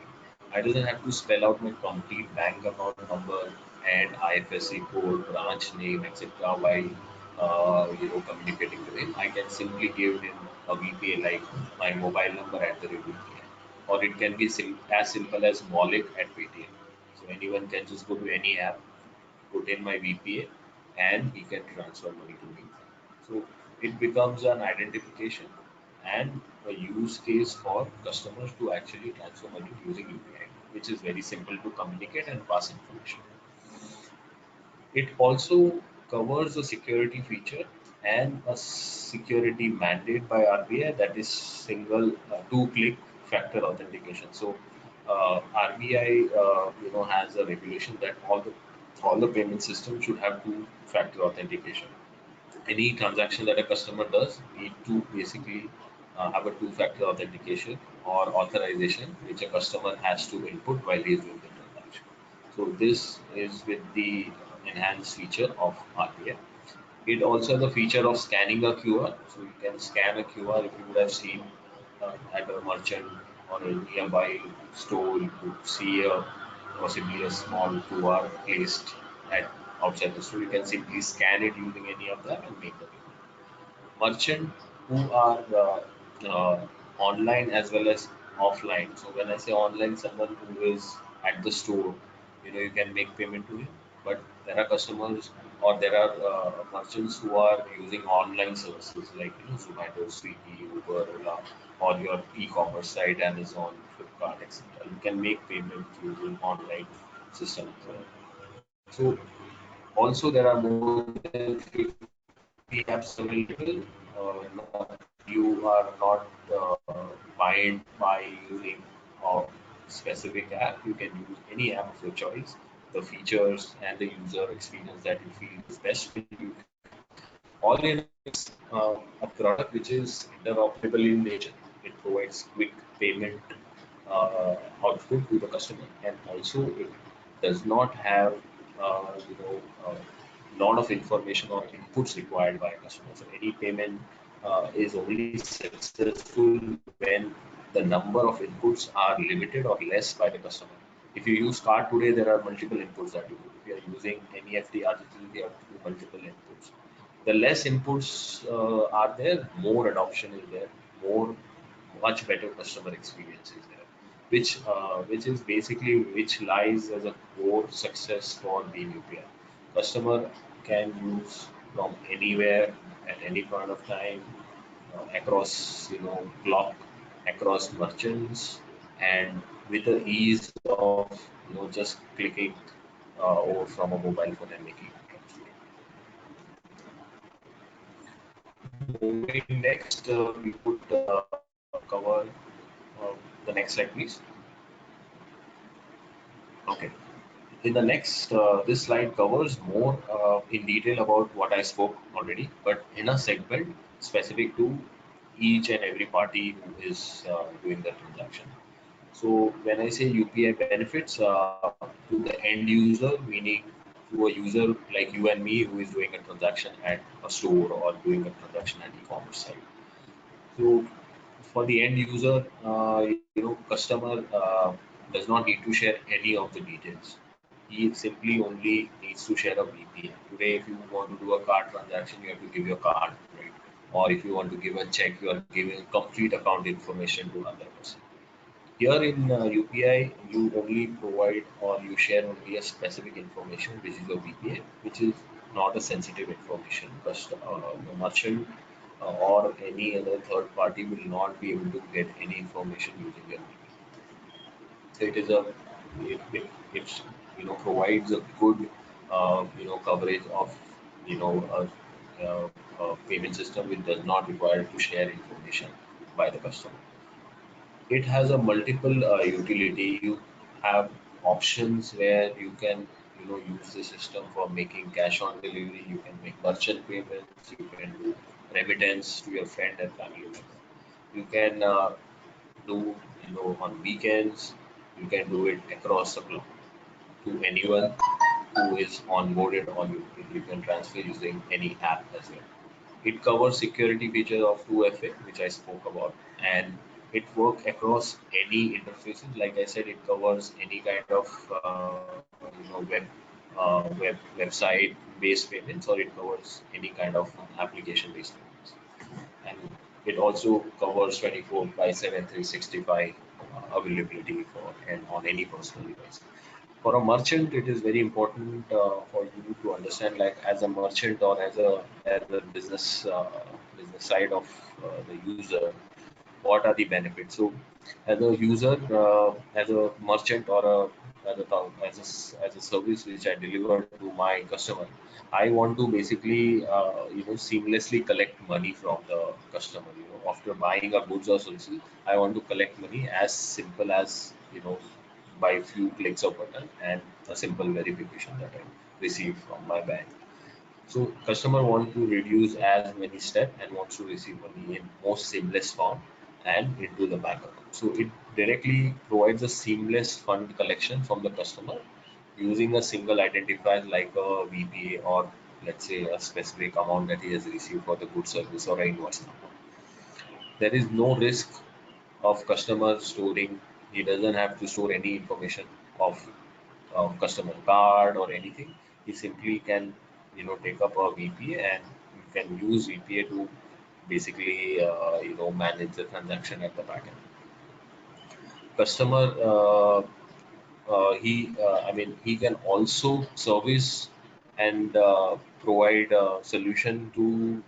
I doesn't have to spell out my complete bank account number and IFSC code, branch name, etc. while communicating with him. I can simply give him a VPA like my mobile number at the VPA, or it can be as simple as Maulik at Paytm. So anyone can just go to any app, put in my VPA, and he can transfer money to me. So it becomes an identification and a use case for customers to actually transfer money using UPI, which is very simple to communicate and pass information. It also covers a security feature and a security mandate by RBI, that is single two-click factor authentication. So RBI has a regulation that all the payment systems should have two-factor authentication. Any transaction that a customer does need to basically have a two-factor authentication or authorization which a customer has to input while he is doing the transaction. So this is with the enhanced feature of RBI. It also has a feature of scanning a QR. So you can scan a QR if you would have seen at a merchant or a nearby store, you could see possibly a small QR placed at outside the store. You can simply scan it using any of them and make the payment. Merchant who are online as well as offline. So when I say online, someone who is at the store, you can make payment to him. But there are customers or there are merchants who are using online services like Zomato, Swiggy, Uber, Ola, or your e-commerce site, Amazon, Flipkart, etc. You can make payment using online systems. So also there are more than 50 apps available. You are not bind by using a specific app. You can use any app of your choice. The features and the user experience that you feel is best for you. All in a product which is interoperable in nature. It provides quick payment output to the customer, and also it does not have a lot of information or inputs required by a customer. So any payment is only successful when the number of inputs are limited or less by the customer. If you use card today, there are multiple inputs that you do. If you are using NEFT, RTGS, you have to do multiple inputs. The less inputs are there, more adoption is there, much better customer experience is there, which is basically which lies as a core success for Bheem UPI. Customer can use from anywhere at any point of time across block, across merchants, and with the ease of just clicking over from a mobile phone and making. moving next, we would cover the next slide, please. Okay. In the next, this slide covers more in detail about what I spoke already, but in a segment specific to each and every party who is doing the transaction. So when I say UPI benefits to the end user, meaning to a user like you and me who is doing a transaction at a store or doing a transaction at e-commerce site. So for the end user, customer does not need to share any of the details. He simply only needs to share a VPN. Today, if you want to do a card transaction, you have to give your card, right? Or if you want to give a check, you are giving complete account information to another person. Here in UPI, you only provide or you share only a specific information, which is a VPN, which is not a sensitive information. The merchant or any other third party will not be able to get any information using your VPN. So it is it provides a good coverage of a payment system which does not require to share information by the customer. It has a multiple utility. You have options where you can use the system for making cash on delivery. You can make merchant payments. You can do remittance to your friend and family member. You can do on weekends. You can do it across the globe to anyone who is onboarded on you. You can transfer using any app as well. It covers security features of 2FA, which I spoke about, and it works across any interfaces. Like I said, it covers any kind of website based payments, or it covers any kind of application based payments. And it also covers 24/7 365 availability for and on any personal device. For a merchant, it is very important for you to understand, like as a merchant or as a business side of the user, what are the benefits. So as a user, as a merchant or as a service which I deliver to my customer, I want to basically seamlessly collect money from the customer. After buying a goods or services, I want to collect money as simple as by a few clicks of button and a simple verification that I receive from my bank. So customer want to reduce as many steps and wants to receive money in most seamless form and into the bank account. So it directly provides a seamless fund collection from the customer using a single identifier like a VPA or let's say a specific amount that he has received for the good service or an invoice number. There is no risk of customer storing. He doesn't have to store any information of customer card or anything. He simply can take up a VPA and you can use VPA to basically manage the transaction at the backend. Customer he can also service and provide a solution to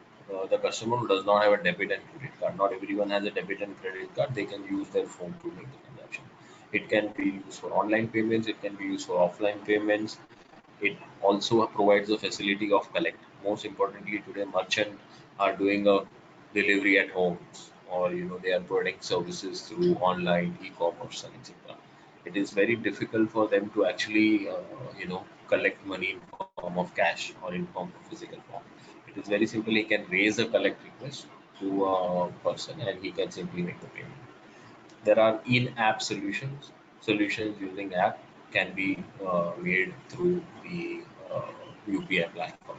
the customer who does not have a debit and credit card. Not everyone has a debit and credit card. They can use their phone to make the transaction. It can be used for online payments. It can be used for offline payments. It also provides the facility of collect. Most importantly, today merchants are doing a delivery at homes, or they are providing services through online e-commerce and etc. It is very difficult for them to actually collect money in form of cash or in form of physical form. It is very simple. He can raise a collect request to a person and he can simply make the payment. There are in-app solutions using app can be made through the UPI platform.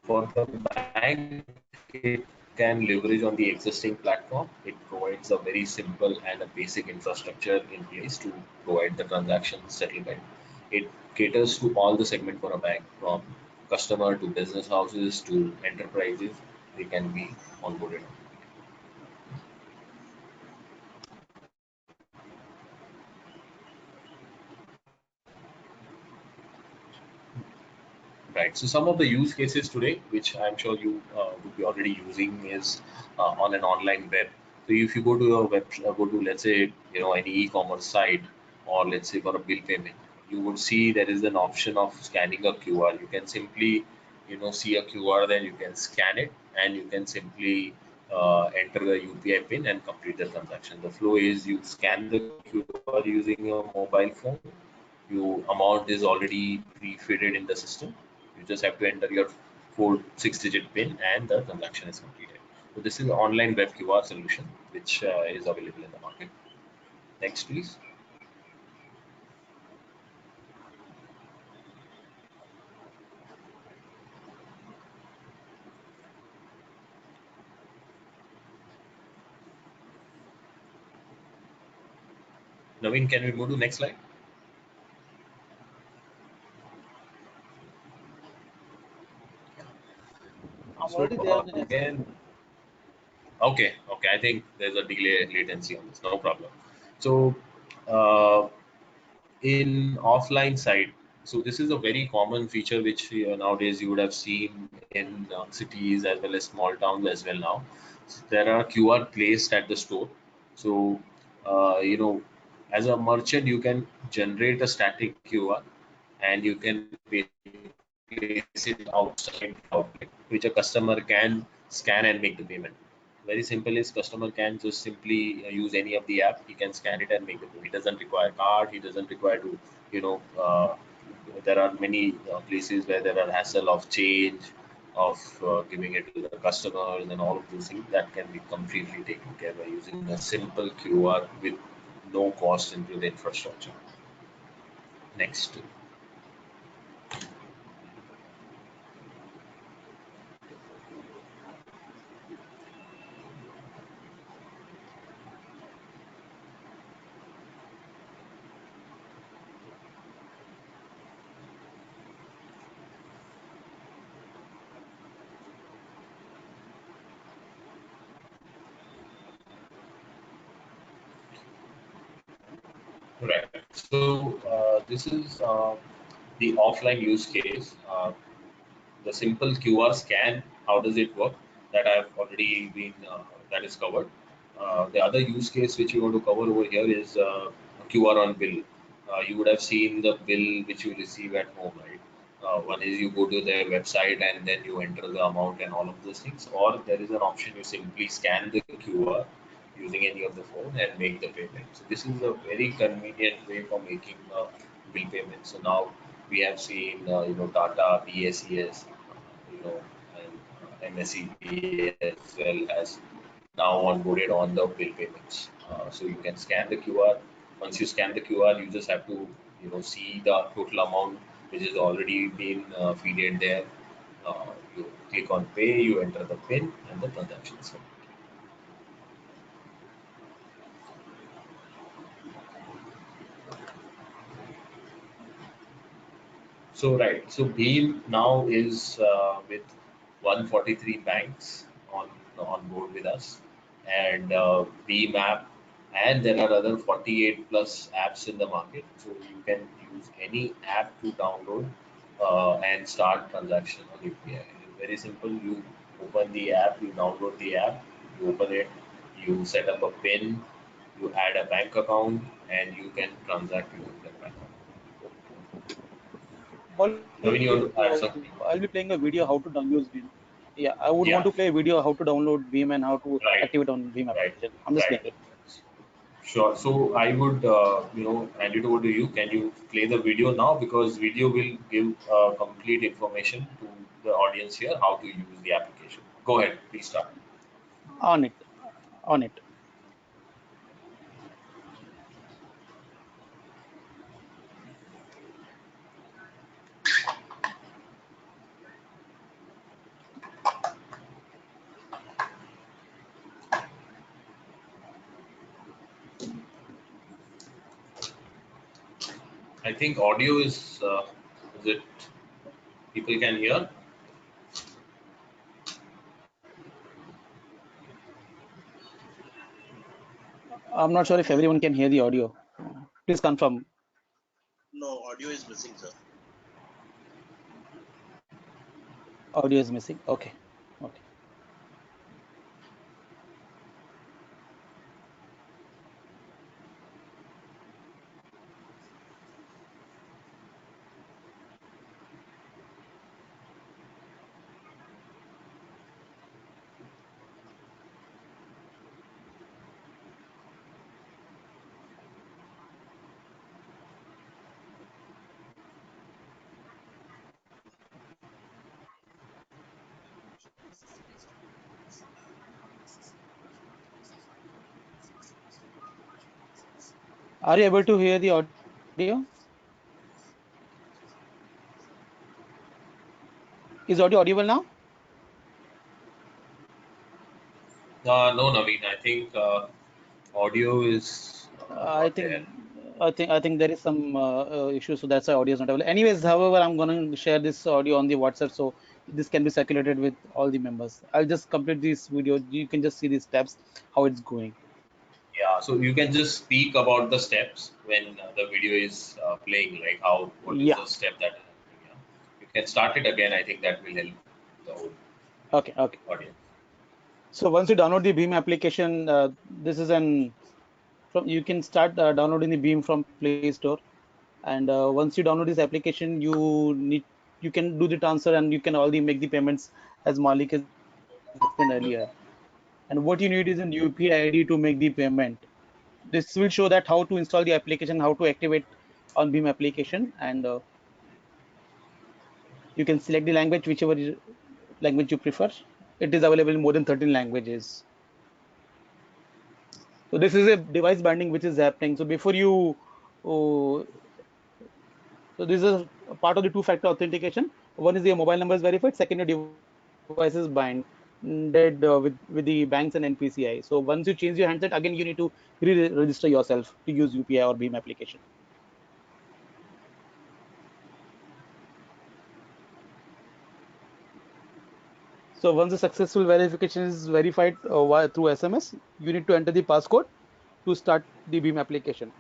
For the bank, it can leverage on the existing platform. It provides a very simple and a basic infrastructure in place to provide the transaction settlement. It caters to all the segment for a bank, from customer to business houses to enterprises. They can be onboarded. Right. So some of the use cases today, which I'm sure you would be already using, is on an online web. So if you go to your web, go to let's say any e-commerce site, or let's say for a bill payment, you would see there is an option of scanning a QR. You can simply see a QR, then you can scan it and you can simply enter the UPI pin and complete the transaction. The flow is you scan the QR using your mobile phone. Your amount is already pre-fitted in the system. You just have to enter your 6-digit pin and the transaction is completed. So this is online web QR solution which is available in the market. Next, please. Naveen, can we move to next slide? I'm already there on the next slide. Again, okay, I think there's a delay latency on this, no problem. So uh, in offline side, so this is a very common feature which nowadays you would have seen in cities as well as small towns as well now. So there are QR placed at the store. So as a merchant you can generate a static QR and you can place it outside the outlet, which a customer can scan and make the payment. Very simple is customer can just simply use any of the app. He can scan it and make the payment. He doesn't require card. He doesn't require to, there are many places where there are hassle of change, of giving it to the customers and all of those things that can be completely taken care by using a simple QR with no cost into the infrastructure. Next. Right. So this is the offline use case. The simple QR scan. How does it work? That I've already been that is covered. The other use case which we want to cover over here is QR on bill. You would have seen the bill which you receive at home, right? One is you go to their website and then you enter the amount and all of those things, or there is an option you simply scan the QR using any of the phone and make the payment. So this is a very convenient way for making bill payment. So now we have seen Tata, BACS, and MSEB as well as now onboarded on the bill payments. So you can scan the QR. Once you scan the QR, you just have to see the total amount which is already been feeded there. You click on pay, you enter the PIN, and the transaction is complete. So right, so Beam now is with 143 banks on board with us, and Beam app, and there are other 48 plus apps in the market. So you can use any app to download and start transaction on UPI. It is very simple. You open the app, you download the app, you open it, you set up a PIN, you add a bank account, and you can transact using that bank account. Naveen, you want to add something? I'll be playing a video how to download Beam. Yeah, I would Yeah. want to play a video how to download Beam and how to Right. activate on Beam application. I'm just playing it. Sure. So I would, hand it over to you. Can you play the video now? Because video will give complete information to the audience here how to use the application. Go ahead, please start. On it. On it. I think audio is it people can hear? I'm not sure if everyone can hear the audio. Please confirm. No, audio is missing, sir. Audio is missing. Okay. Okay. Are you able to hear the audio? Is audio audible now? No, Naveen, I think audio is I not there. think I think there is some issue, so that's why audio is not available. Anyways, however, I'm going to share this audio on the WhatsApp, so this can be circulated with all the members. I'll just complete this video. You can just see the steps how it's going. Yeah, so you can just speak about the steps when the video is playing, like what is Yeah. the step that yeah. You can start it again. I think that will help the whole Okay. Okay. audience. So once you download the Beam application, this is you can start downloading the Beam from Play Store. And once you download this application, you can do the transfer and you can already make the payments as Malik has explained earlier. And what you need is an UPI ID to make the payment. This will show that how to install the application, how to activate on Beam application, and you can select the language, whichever language you prefer. It is available in more than 13 languages. So this is a device binding which is happening. So before you, oh, so this is a part of the two-factor authentication. One is your mobile number is verified. Second, your device is binded with the banks and NPCI. So once you change your handset, again you need to re-register yourself to use UPI or Beam application. So once the successful verification is verified through SMS, you need to enter the passcode to start the Beam application.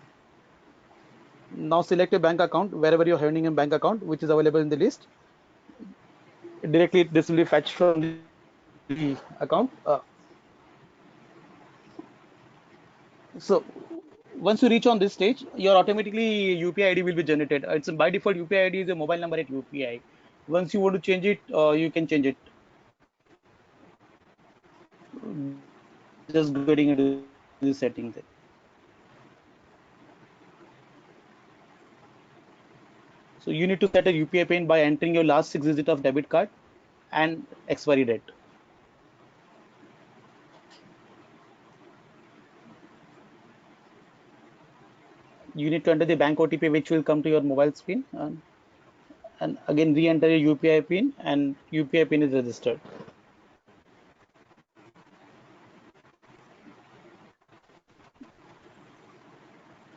Now select a bank account wherever you're having a bank account, which is available in the list. Directly, this will be fetched from the account. So once you reach on this stage, your automatically UPI ID will be generated. It's by default UPI ID is a mobile number at UPI. Once you want to change it, you can change it. Just getting into the settings. So you need to set a UPI pin by entering your last 6 digits of debit card and expiry date. You need to enter the bank OTP, which will come to your mobile screen. And again, re-enter your UPI pin, and UPI pin is registered.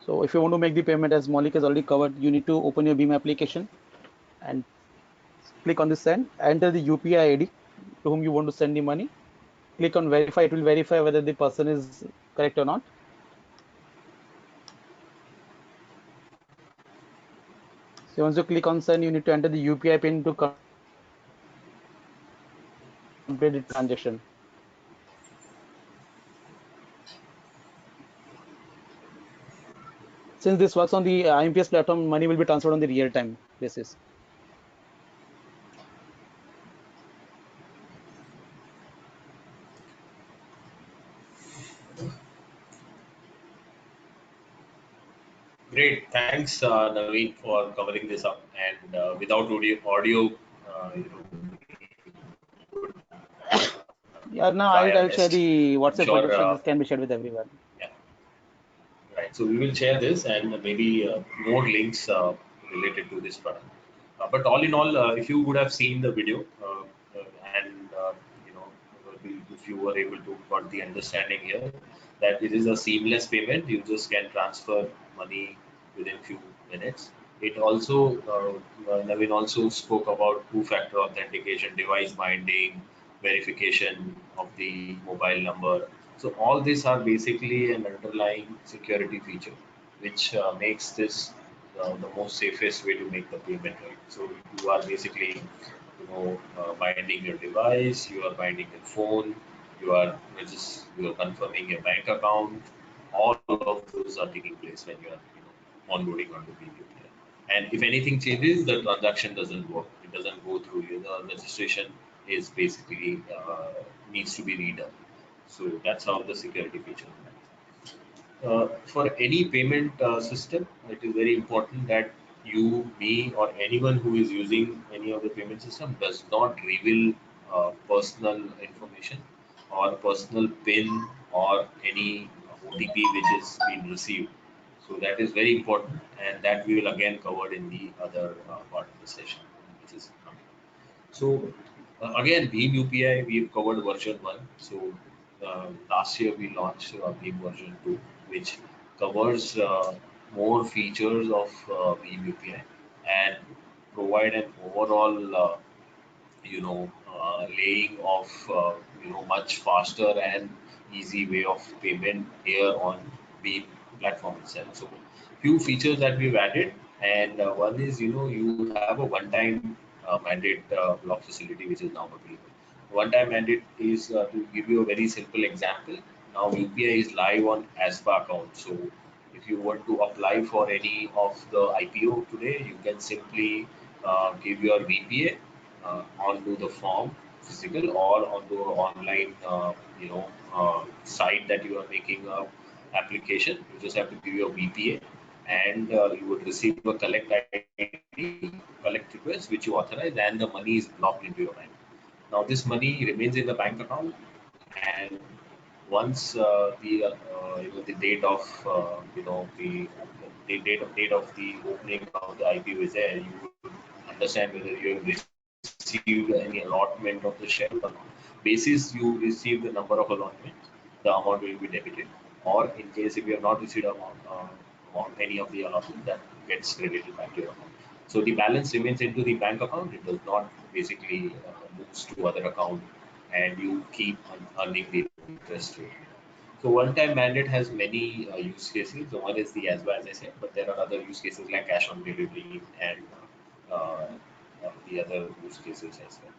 So if you want to make the payment, as Malik has already covered, you need to open your Beam application and click on the send, enter the UPI ID to whom you want to send the money. Click on verify. It will verify whether the person is correct or not. So once you click on send, you need to enter the UPI pin to complete the transaction. Since this works on the IMPS platform, money will be transferred on the real-time basis. Great, thanks Naveen for covering this up. And without audio, you know, Yeah, now try our I'll share best. the I'm WhatsApp sure. video so this can be shared with everyone. Yeah. Right. So we will share this and maybe more links related to this product. But all in all, if you would have seen the video and you know, if you were able to got the understanding here that it is a seamless payment, you just can transfer money within few minutes. It also Naveen also spoke about two-factor authentication, device binding, verification of the mobile number. So all these are basically an underlying security feature, which makes this the most safest way to make the payment, right? So you are basically, binding your device, you are binding your phone, you are confirming your bank account. All of those are taking place when you are, onboarding onto BPI. And if anything changes, the transaction doesn't work. It doesn't go through. The registration is basically needs to be redone. So that's how the security feature works. For any payment system, it is very important that you, me, or anyone who is using any of the payment system does not reveal personal information or personal PIN or any OTP which is being received. So that is very important, and that we will again cover in the other part of the session, which is coming. So again, Beam UPI, we've covered version 1. So last year we launched Beam version 2, which covers more features of Beam UPI and provide an overall laying of much faster and easy way of payment here on Beam platform itself. So few features that we've added, and one is you have a one-time mandate block facility which is now available. One-time mandate is to give you a very simple example. Now UPI is live on ASBA account. So if you want to apply for any of the IPO today, you can simply give your VPA onto the form physical or onto an online site that you are making a application. You just have to give your VPA, and you would receive a collect ID, collect request, which you authorize, and the money is locked into your bank. Now this money remains in the bank account, and once the date of date of the opening of the IPO is there, you would understand whether you have received any allotment of the share or not. Basis you receive the number of allotments, the amount will be debited. Or in case if you have not received any of the allotment, that gets credited back to your account. So the balance remains into the bank account. It does not basically moves to other account, and you keep earning the interest rate. So one-time mandate has many use cases. The one is the ASBA, as I said, but there are other use cases like cash on delivery and the other use cases as well.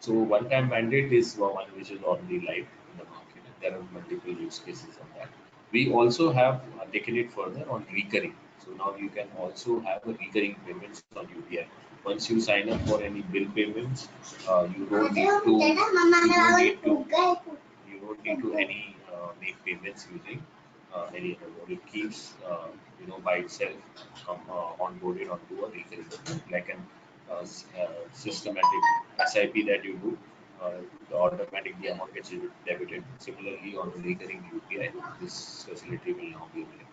So one-time mandate is one which is already live in the market. There are multiple use cases of that. We also have taken it further on recurring. So now you can also have a recurring payments on UPI. Once you sign up for any bill payments, you don't need to any make payments using any other mode. It keeps by itself onboarded onto a recurring payment, like an systematic SIP that you do. Automatically amount gets debited. Similarly, on the recurring UPI, this facility will now be available.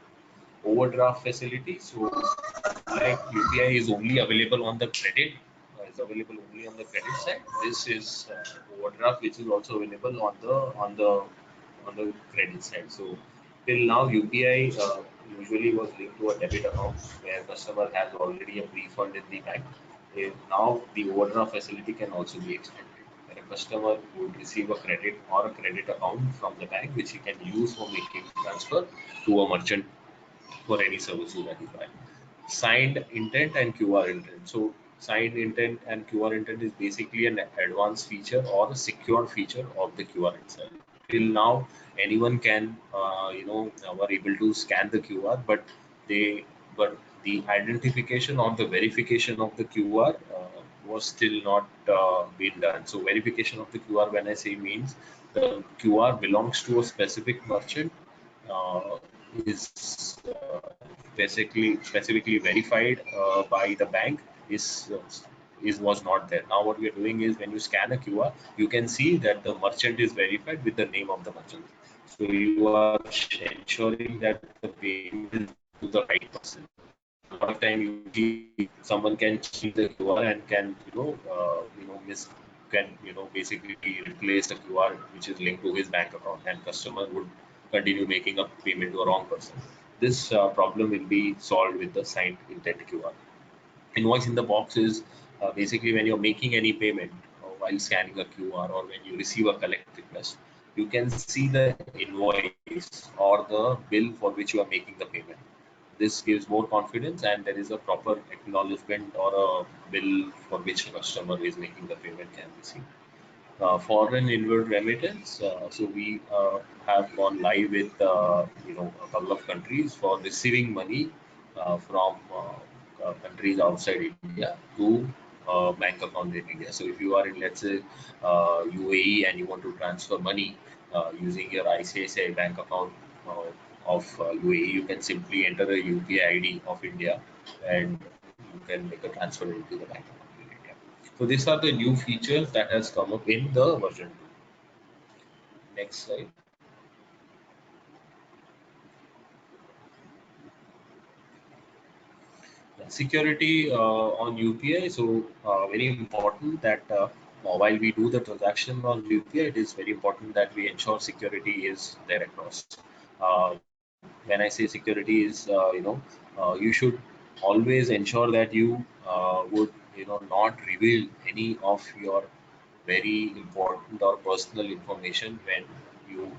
Overdraft facility. So, like UPI is only available on the credit, is available only on the credit side. This is overdraft, which is also available on the credit side. So, till now, UPI usually was linked to a debit account where customer has already a refund in the bank. Now, the overdraft facility can also be extended. Where a customer would receive a credit or a credit account from the bank, which he can use for making transfer to a merchant for any services that he buy. Signed intent and QR intent. So signed intent and QR intent is basically an advanced feature or a secure feature of the QR itself. Till now, anyone can were able to scan the QR, but the identification or the verification of the QR was still not been done. So verification of the QR, when I say, means the QR belongs to a specific merchant, uh, is specifically verified by the bank, is was not there. Now what we are doing is, when you scan a QR, you can see that the merchant is verified with the name of the merchant. So you are ensuring that the payment is to the right person. A lot of time you see someone can change the QR and can can basically replace the QR which is linked to his bank account, and customer would continue making a payment to a wrong person. This problem will be solved with the signed intent QR. Invoice in the box is basically when you're making any payment while scanning a QR, or when you receive a collect request, you can see the invoice or the bill for which you are making the payment. This gives more confidence, and there is a proper acknowledgement or a bill for which the customer is making the payment can be seen. Foreign inward remittance. So we have gone live with a couple of countries for receiving money from countries outside India to bank account in India. So if you are in, let's say, UAE, and you want to transfer money using your ICICI bank account of UAE, you can simply enter a UPI ID of India, and you can make a transfer into the bank account in India. So these are the new features that has come up in the version 2. Next slide. Security on UPI. So very important that while we do the transaction on UPI, it is very important that we ensure security is there across. When I say security is, you should always ensure that you would, not reveal any of your very important or personal information when you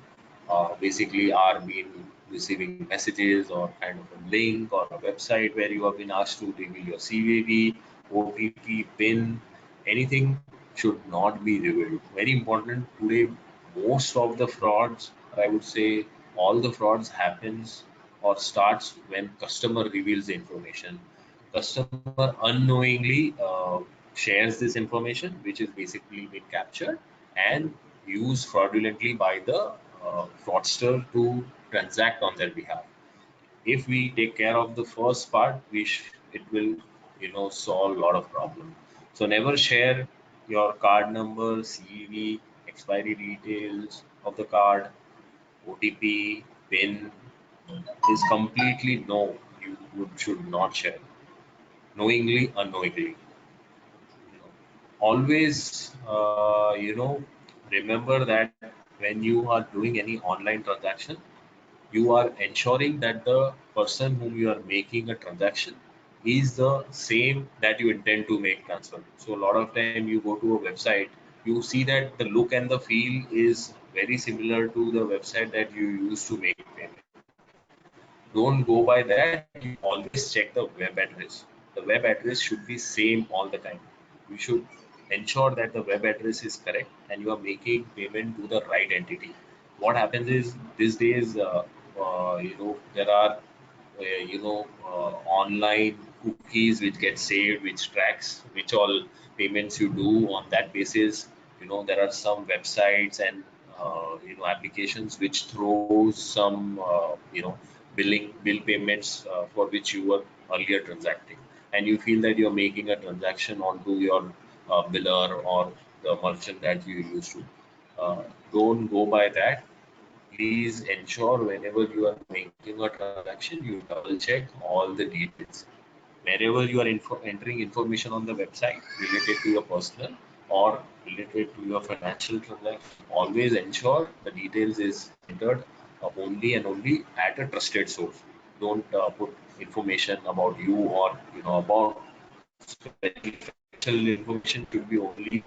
basically are being receiving messages or kind of a link or a website where you have been asked to reveal your CVV, OTP, PIN, anything should not be revealed. Very important today. Most of the frauds, I would say, all the frauds happens or starts when customer reveals the information. Customer unknowingly shares this information, which is basically been captured and used fraudulently by the fraudster to transact on their behalf. If we take care of the first part, it will, solve a lot of problems. So never share your card number, CVV, expiry details of the card, OTP, PIN is completely no. Should not share knowingly, unknowingly. Always, remember that when you are doing any online transaction, you are ensuring that the person whom you are making a transaction is the same that you intend to make transfer. So a lot of time you go to a website, you see that the look and the feel is very similar to the website that you use to make payment. Don't go by that. You always check the web address. The web address should be same all the time. You should ensure that the web address is correct and you are making payment to the right entity. What happens is these days, there are online cookies which get saved, which tracks which all payments you do on that basis. There are some websites and applications which throws some bill payments for which you were earlier transacting, and you feel that you're making a transaction onto your biller or the merchant that you used to. Don't go by that. Please ensure whenever you are making a transaction, you double check all the details. Wherever you are entering information on the website related to your personal or related to your financial transaction, always ensure the details is entered only and only at a trusted source. Don't put information about you or about especially financial information should be only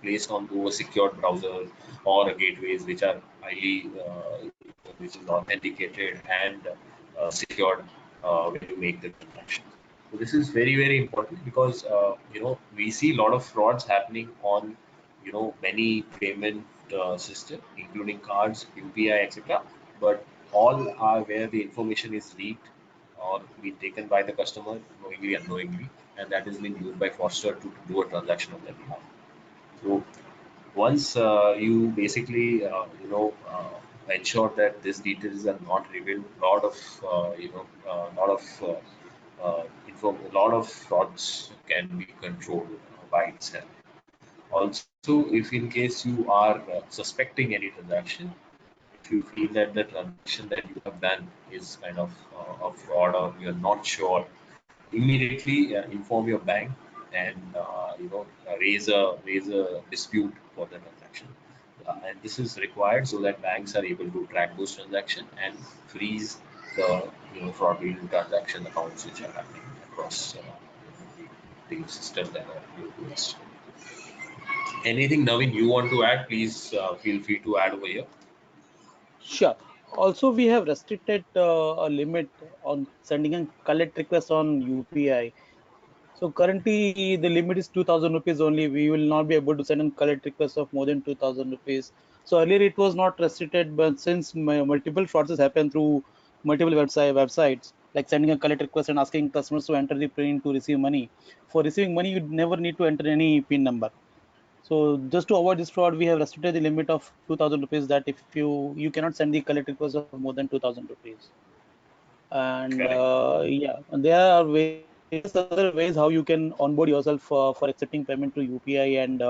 placed onto a secured browser or gateways which are highly which is authenticated and secured when you make the transaction. So this is very important because we see a lot of frauds happening on many payment system, including cards, UPI, etc. But all are where the information is leaked or been taken by the customer knowingly, unknowingly, and that is being used by fraudster to do a transaction on their behalf. So once you basically ensure that these details are not revealed, lot of frauds can be controlled by itself. Also, if in case you are suspecting any transaction, if you feel that the transaction that you have done is kind of a fraud or you're not sure, immediately inform your bank and raise a dispute for the transaction. And this is required so that banks are able to track those transactions and freeze the fraudulent transaction accounts which are happening across the system that are used. Anything, Naveen, you want to add? Please feel free to add over here. Sure. Also, we have restricted a limit on sending a collect request on UPI. So currently the limit is 2000 rupees only. We will not be able to send a collect request of more than 2000 rupees. So earlier it was not restricted, but since multiple frauds happen through multiple websites, like sending a collect request and asking customers to enter the PIN to receive money. For receiving money, you never need to enter any PIN number. So just to avoid this fraud, we have restricted the limit of 2000 rupees, that if you cannot send the collect request of more than 2000 rupees. And yeah, and there are various other ways how you can onboard yourself for accepting payment to UPI and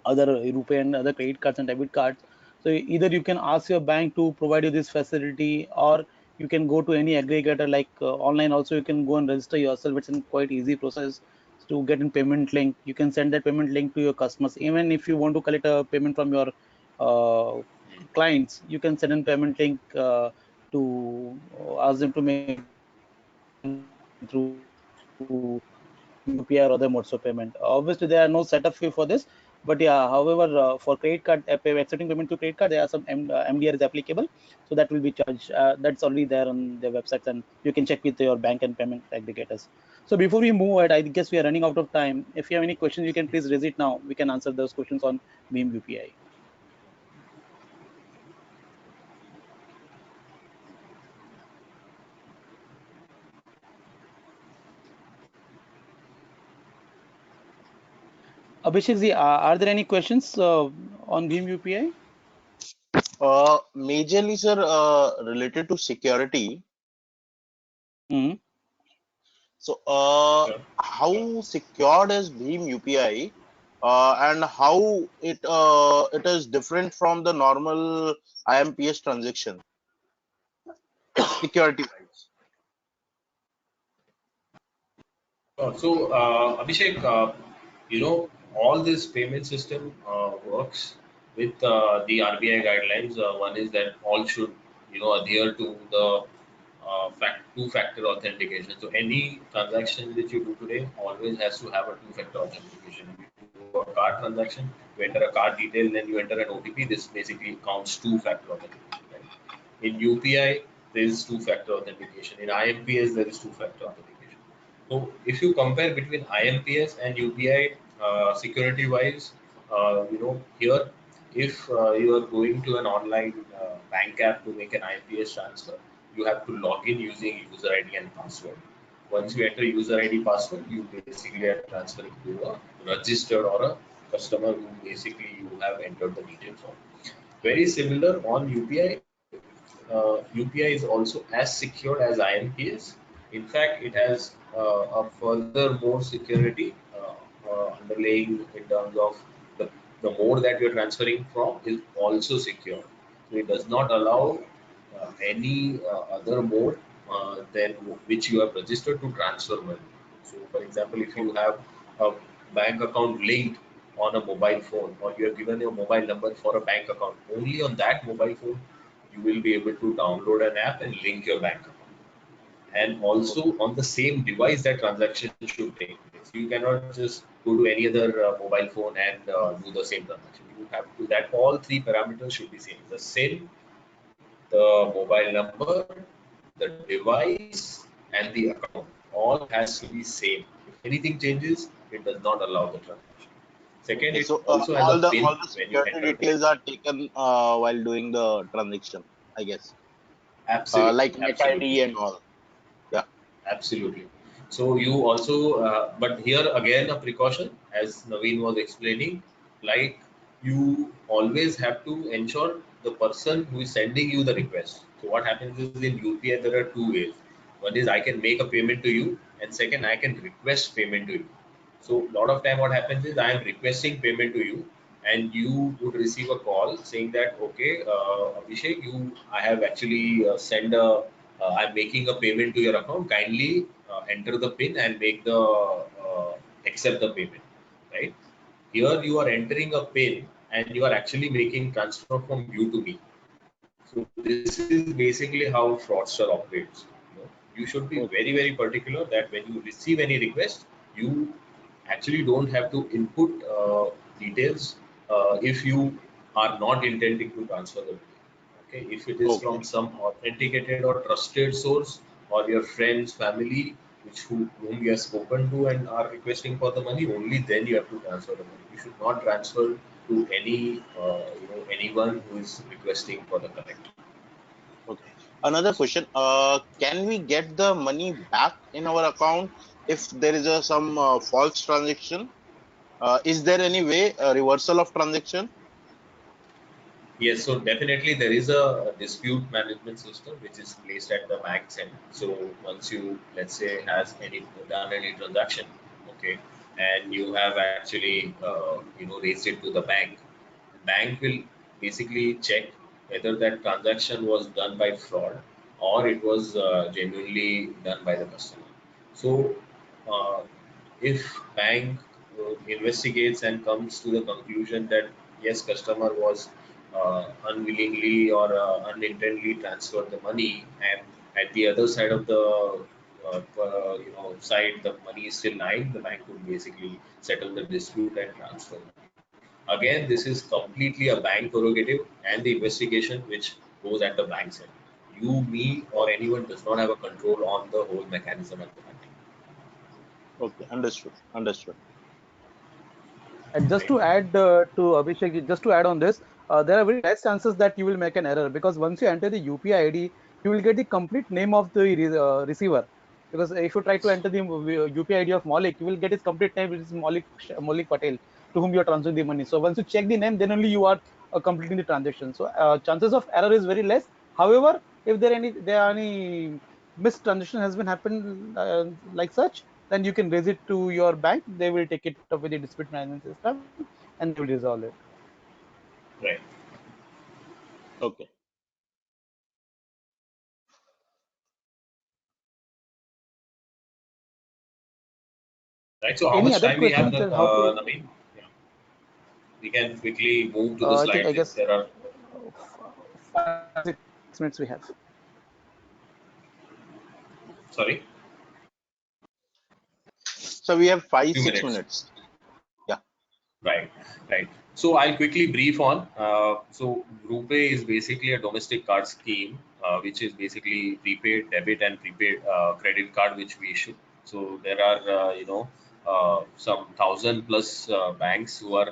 other RuPay and other credit cards and debit cards. So either you can ask your bank to provide you this facility, or you can go to any aggregator, like online also you can go and register yourself. It's a quite easy process to get in payment link. You can send that payment link to your customers. Even if you want to collect a payment from your clients, you can send in payment link to ask them to make through UPI or other modes of payment. Obviously, there are no setup fee for this, but yeah, however, for credit card, accepting payment to credit card, there are some MDR is applicable, so that will be charged. That's already there on their websites, and you can check with your bank and payment aggregators. So before we move ahead, I guess we are running out of time. If you have any questions, you can please raise it now. We can answer those questions on Beam UPI. Abhishek ji, are there any questions on Beam UPI? Majorly, sir, related to security. Mhm. So, Sure. how secured is Bheem UPI, and how it is different from the normal IMPS transaction, security wise? So, Abhishek, all this payment system works with the RBI guidelines. One is that all should, adhere to the two-factor authentication. So, any transaction that you do today always has to have a two-factor authentication. If you do a card transaction, you enter a card detail, then you enter an OTP. This basically counts two-factor authentication. Right? In UPI, there is two-factor authentication. In IMPS, there is two-factor authentication. So if you compare between IMPS and UPI security wise, here if you are going to an online bank app to make an IMPS transfer, you have to log in using user ID and password. Once you enter user ID password, you basically are transferring to a registered or a customer who basically you have entered the details of. Very similar on UPI. UPI is also as secure as IMPS. In fact, it has a further more security underlaying in terms of the mode that you're transferring from is also secure. So it does not allow any other mode than which you have registered to transfer money. So, for example, if you have a bank account linked on a mobile phone, or you have given your mobile number for a bank account, only on that mobile phone you will be able to download an app and link your bank account. And also on the same device that transaction should take place. You cannot just go to any other mobile phone and do the same transaction. You have to that all three parameters should be same. The SIM, the mobile number, the device, and the account. All has to be same. If anything changes, it does not allow the transaction. Second, Okay, it so also has a all PIN the when you security enter the. details are taken while doing the transaction, I guess, like Absolutely, Net absolutely. ID and all. Yeah. Absolutely. So you also, but here again a precaution, as Naveen was explaining, like you always have to ensure the person who is sending you the request. So what happens is in UPI there are two ways. One is I can make a payment to you, and second I can request payment to you. So a lot of time what happens is I am requesting payment to you, and you would receive a call saying that okay, Abhishek, I have actually sent a I'm making a payment to your account. Kindly enter the PIN and make the accept the payment. Right here, you are entering a PIN and you are actually making transfer from you to me. So this is basically how fraudster operates. You should be Okay. very particular that when you receive any request, you actually don't have to input details if you are not intending to transfer the money. Okay, if it is Okay. from some authenticated or trusted source or your friends, family, whom you have spoken to and are requesting for the money, only then you have to transfer the money. You should not transfer to anyone who is requesting for the collect. Okay. Another question. Can we get the money back in our account if there is some false transaction? Is there any way reversal of transaction? Yes, so definitely there is a dispute management system which is placed at the bank's end. So once you, let's say, has done any transaction, okay, and you have actually raised it to the bank will basically check whether that transaction was done by fraud or it was genuinely done by the customer. So if bank investigates and comes to the conclusion that yes, customer was unwillingly or unintentionally transferred the money, and at the other side of the side the money is still lying, the bank would basically settle the dispute and transfer. Again, this is completely a bank prerogative and the investigation which goes at the bank side. You, me, or anyone does not have a control on the whole mechanism at the bank. Okay, understood. Understood. And just to add to Abhishek, just to add on this, there are very less chances that you will make an error, because once you enter the UPI ID, you will get the complete name of the receiver. Because if you try to enter the UPI ID of Maulik, you will get his complete name, which is Maulik Patel, to whom you are transferring the money. So once you check the name, then only you are completing the transaction. So chances of error is very less. However, if there are any missed transaction has been happened like such, then you can raise it to your bank. They will take it up with the dispute management system and they will resolve it. Right. Okay. Right. So how Any much other time we have, questions? How to? Naveen? Yeah. We can quickly move to the I slides if guess there are. 5-6 minutes we have. Sorry, So we have five, few 6 minutes. minutes. Yeah. Right, right. So I'll quickly brief on. So RuPay is basically a domestic card scheme, which is basically prepaid debit and prepaid credit card which we issue. So there are some 1,000+ banks who are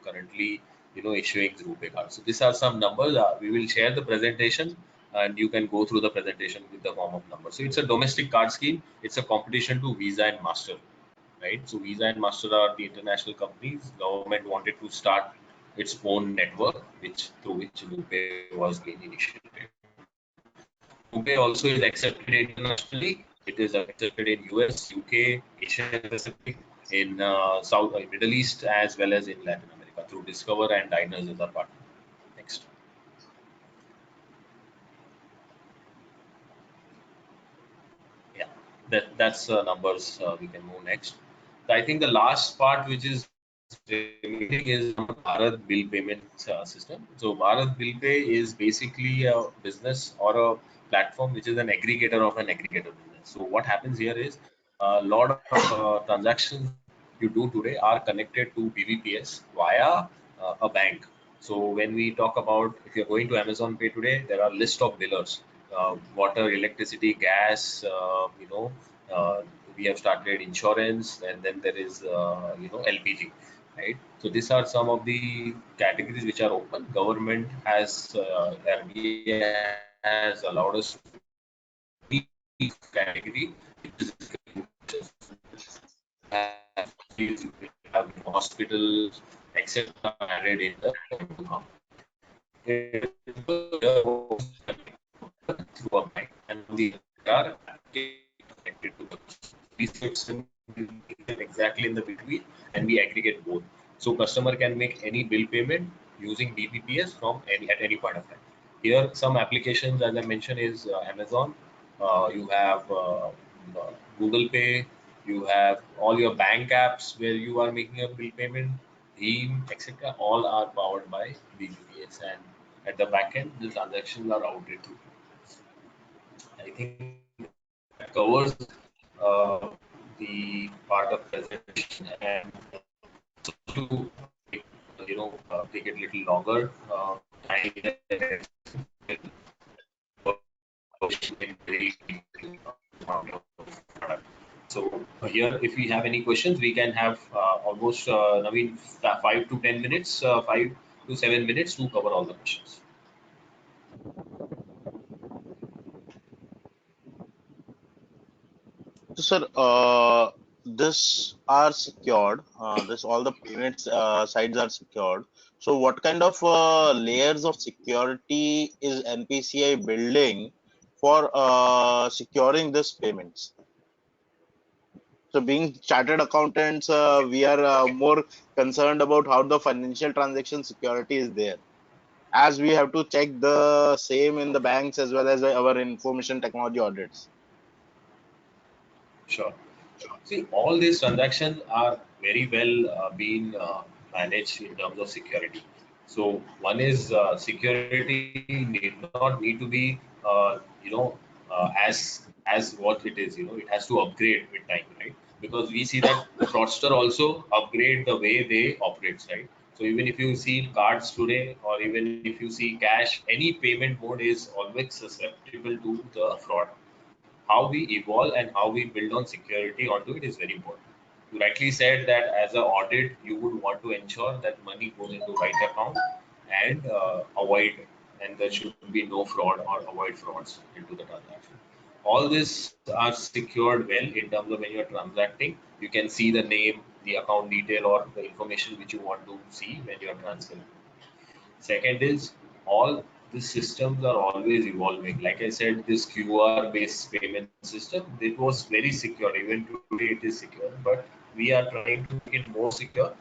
currently issuing RuPay cards. So these are some numbers. We will share the presentation and you can go through the presentation with the form of numbers. So it's a domestic card scheme. It's a competition to Visa and Master. Right? So Visa and Master are the international companies. Government wanted to start its own network, through which RuPay was being initiated. RuPay also is accepted internationally. It is accepted in US, UK, Asia Pacific, in South Middle East, as well as in Latin America through Discover and Diners as our partner. Next. Yeah, that's numbers. We can move next. So I think the last part, which is remaining, is Bharat Bill Payment System. So Bharat Bill Pay is basically a business or a platform which is an aggregator of an aggregator business. So what happens here is a lot of transactions you do today are connected to BBPS via a bank. So when we talk about, if you're going to Amazon Pay today, there are list of billers, water, electricity, gas, uh, we have started insurance, and then there is LPG, right? So these are some of the categories which are open. Government has RBI has allowed us to category, which is have hospitals, etc. added in the through a bank, and we are connected to the research exactly in the between, and we aggregate both. So customer can make any bill payment using BBPS from at any point of time. Here, some applications, as I mentioned, is Amazon. You have Google Pay. You have all your bank apps where you are making a bill payment, Veeam, etc. All are powered by BBPS, and at the back end, the transactions are routed through. I think that covers uh, the part of presentation, and to take it a little longer time. So here, if we have any questions, we can have almost Naveen 5 to 10 minutes, 5 to 7 minutes to cover all the questions. So, sir, this are secured. This all the payments sides are secured. So, what kind of layers of security is NPCI building for securing this payments? So, being chartered accountants, we are more concerned about how the financial transaction security is there. as we have to check the same in the banks as well as our information technology audits? Sure. See, all these transactions are very well being managed in terms of security. So one is security need not need to be as what it is. It has to upgrade with time, right? Because we see that fraudster also upgrade the way they operate, right? So even if you see cards today, or even if you see cash, any payment mode is always susceptible to the fraud. How we evolve and how we build on security onto it is very important. You rightly said that as an audit, you would want to ensure that money goes into right account and and there should be no fraud or avoid frauds into the transaction. All this are secured well in terms of when you're transacting. You can see the name, the account detail, or the information which you want to see when you're transferring. Second is all these systems are always evolving. Like I said, this QR based payment system, it was very secure. Even today it is secure, but we are trying to make it more secure,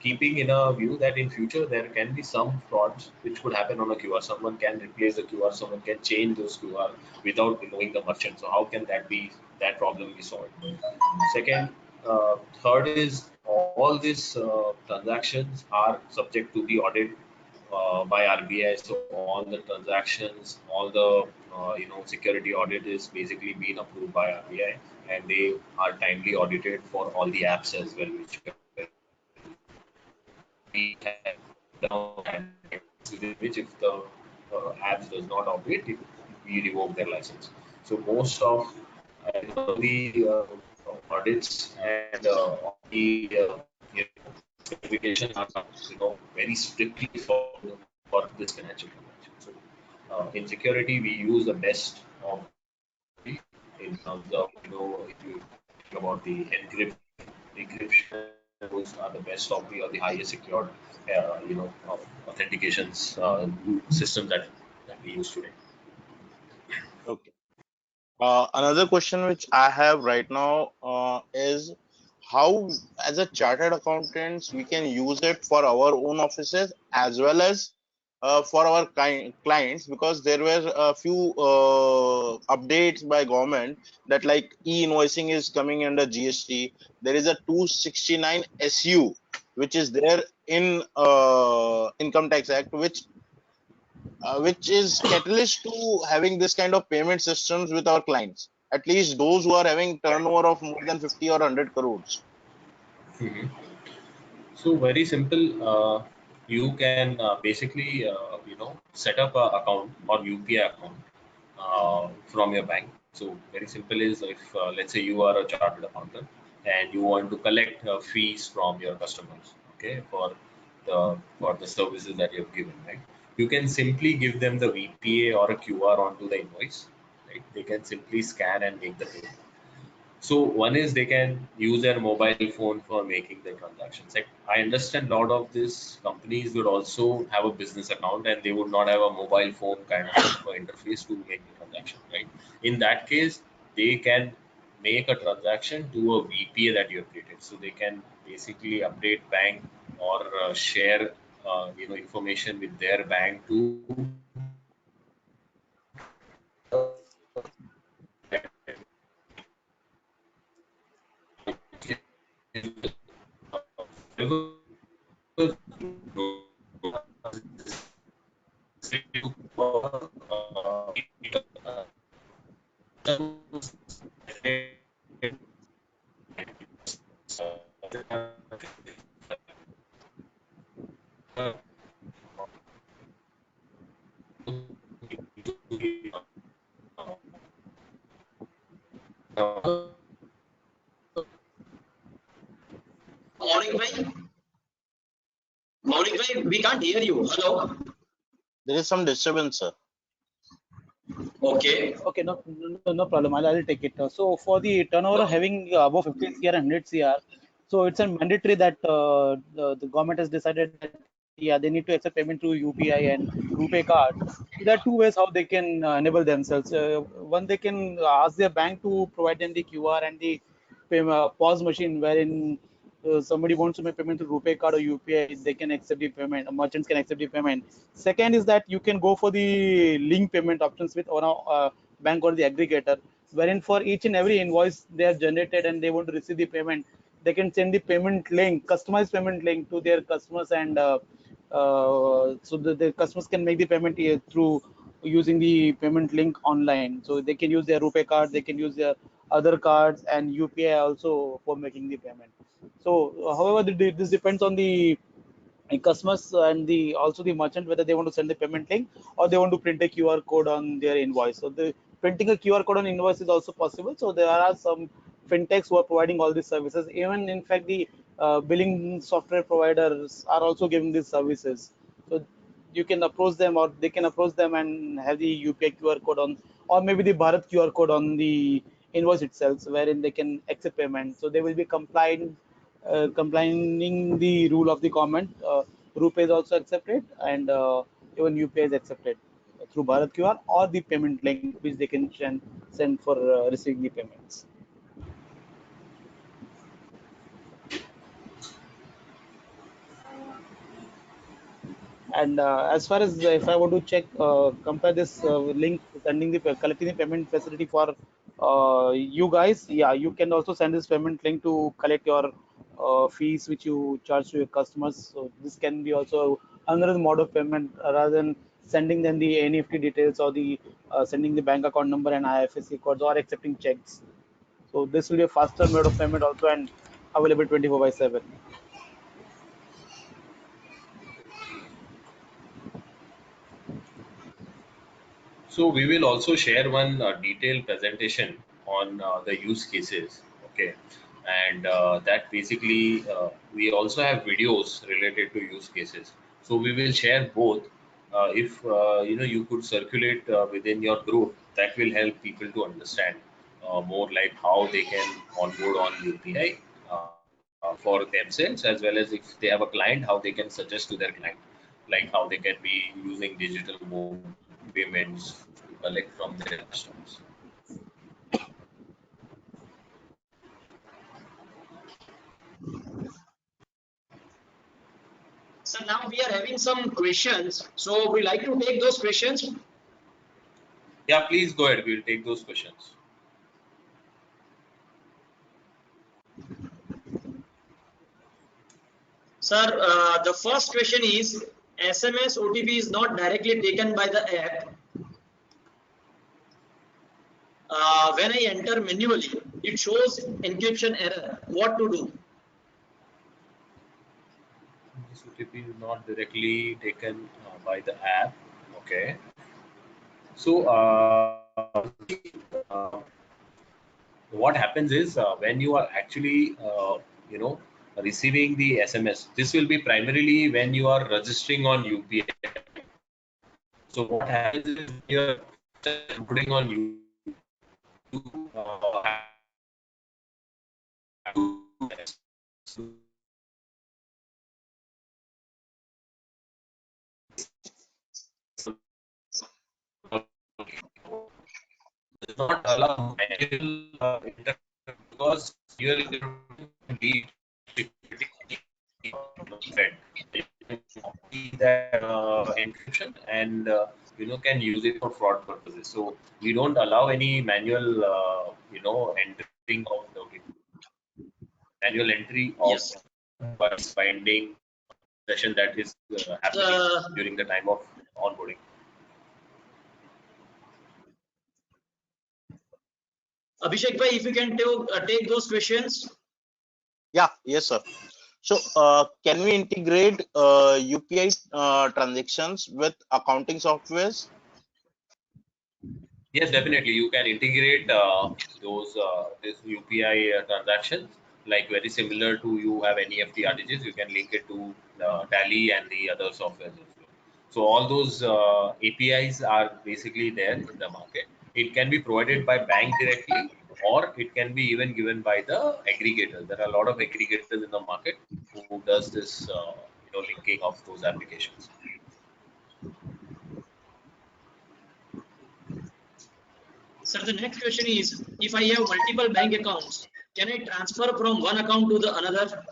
keeping in a view that in future there can be some frauds which could happen on a QR. Someone can replace the QR, someone can change those QR without knowing the merchant. So how can that problem be solved? Second, third is all these transactions are subject to the audit by RBI. So all the transactions, all the security audit is basically being approved by RBI, and they are timely audited for all the apps as well, which we have done, and within which if the apps does not operate, we revoke their license. So most of the audits and all the certification are very strictly for this financial transaction. So in security, we use the best of in terms of if you think about the encryption, those are the best of the or the highest secured authentications systems that we use today. Okay. Another question which I have right now is how, as a chartered accountants, we can use it for our own offices as well as for our clients, because there were a few updates by government that like e-invoicing is coming under GST. There is a 269 SU which is there in Income Tax Act, which is catalyst to having this kind of payment systems with our clients, at least those who are having turnover of more than 50 or 100 crores. Mhm. So very simple. You can basically set up an account or UPI account from your bank. So very simple is if let's say you are a chartered accountant and you want to collect fees from your customers, okay, for the services that you have given, right? You can simply give them the VPA or a QR onto the invoice, right? They can simply scan and make the payment. So one is they can use their mobile phone for making the transactions. Like I understand a lot of these companies would also have a business account and they would not have a mobile phone kind of interface to make the transaction, right? In that case, they can make a transaction to a VPA that you have created. So they can basically update bank or share information with their bank to Maulik bhai, Maulik bhai, we can't hear you. Hello. There is some disturbance, sir. Okay. Okay, no problem. I'll take it. So for the turnover having above 15 CR and 100 CR, so it's a mandatory that the government has decided that yeah, they need to accept payment through UPI and RuPay card. There are two ways how they can enable themselves. One, they can ask their bank to provide them the QR and the POS machine, wherein somebody wants to make payment through RuPay card or UPI, they can accept the payment. Merchants can accept the payment. Second is that you can go for the link payment options with one bank or the aggregator, wherein for each and every invoice they have generated and they want to receive the payment, they can send the payment link, customized payment link to their customers, and so the customers can make the payment through using the payment link online. So they can use their RuPay card, they can use their other cards and UPI also for making the payment. So, however, this depends on the customers and the also the merchant whether they want to send the payment link or they want to print a QR code on their invoice. So, the printing a QR code on invoice is also possible. So, there are some fintechs who are providing all these services. Even in fact, the billing software providers are also giving these services. So, you can approach them or they can approach them and have the UPI QR code on, or maybe the Bharat QR code on the invoice itself, wherein they can accept payment. So they will be complying the rule of the comment. RuPay is also accepted, and even UPI is accepted through Bharat QR or the payment link which they can send for receiving the payments. And as far as if I want to check, compare this link, collecting the payment facility for you guys, yeah, you can also send this payment link to collect your fees which you charge to your customers. So this can be also another mode of payment rather than sending them the NEFT details or the sending the bank account number and IFSC codes or accepting checks. So this will be a faster mode of payment also and available 24/7. So we will also share one detailed presentation on the use cases. Okay, and that basically we also have videos related to use cases. So we will share both. If you could circulate within your group, that will help people to understand more like how they can onboard on UPI for themselves, as well as if they have a client, how they can suggest to their client, like how they can be using digital mode payments to collect from their customers. So now we are having some questions. So we like to take those questions. Yeah, please go ahead. We'll take those questions. Sir, the first question is SMS OTP is not directly taken by the app. When I enter manually, it shows encryption error. What to do? This OTP is not directly taken by the app. Okay. So what happens is when you are actually receiving the SMS, this will be primarily when you are registering on UPI. So what happens is you're putting on you does not allow manual because you are be that encryption and can use it for fraud purposes. So we don't allow any manual entering of the manual entry of Yes. binding session that is happening during the time of onboarding. Abhishek bhai, if you can take those questions. Yeah, yes, sir. So, can we integrate UPI transactions with accounting softwares? Yes, definitely. You can integrate this UPI transactions, like very similar to you have NEFT RTGs. You can link it to Tally and the other softwares as well. So all those APIs are basically there in the market. It can be provided by bank directly, or it can be even given by the aggregators. There are a lot of aggregators in the market who does this linking of those applications. Sir, the next question is, if I have multiple bank accounts, can I transfer from one account to the another?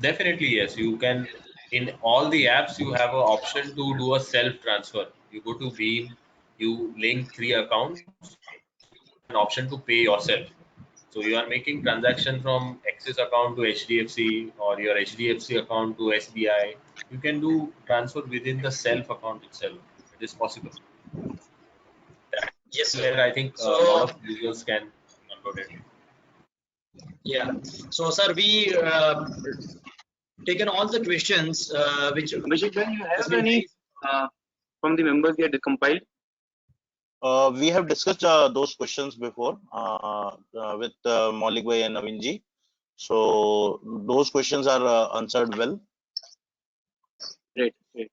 Definitely, yes. You can, in all the apps, you have an option to do a self transfer. You go to Beam, you link 3 accounts, an option to pay yourself. So you are making transaction from Axis account to HDFC or your HDFC account to SBI. You can do transfer within the self account itself. It is possible. Yes, sir. Where I think a So lot of users can download it. yeah. So sir, we taken all the questions which Abhishek bhai, you has have been any from the members we had compiled? We have discussed those questions before with Maulik bhai and Naveen ji. So those questions are answered well. Great, great.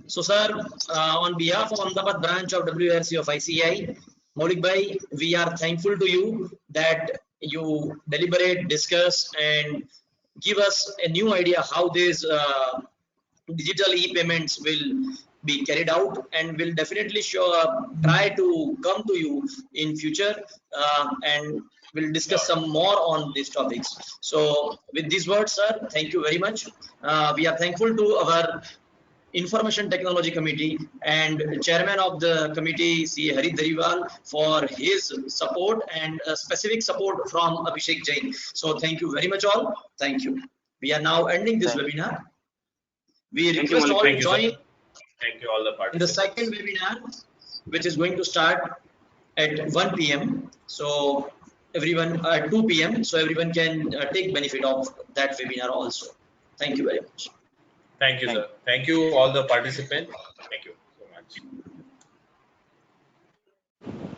So, sir, on behalf of Ahmedabad branch of WRC of ICI, Maulik bhai, we are thankful to you that you deliberate, discuss, and give us a new idea how these digital e-payments will be carried out, and will definitely try to come to you in future, and we'll discuss Sure. some more on these topics. So, with these words, sir, thank you very much. We are thankful to our Information Technology Committee and Chairman of the committee, C. Harit Dariwal, for his support and specific support from Abhishek Jain. So thank you very much all. Thank you. We are now ending this Thank webinar. We Thank you, request Maulik. all Thank to you, sir. join Thank you all the in the participants. second webinar, which is going to start at 1 p.m. So everyone at 2 p.m. So everyone can take benefit of that webinar also. Thank you very much. Thank you, Thank sir. Thank you all the participants. Thank you so much.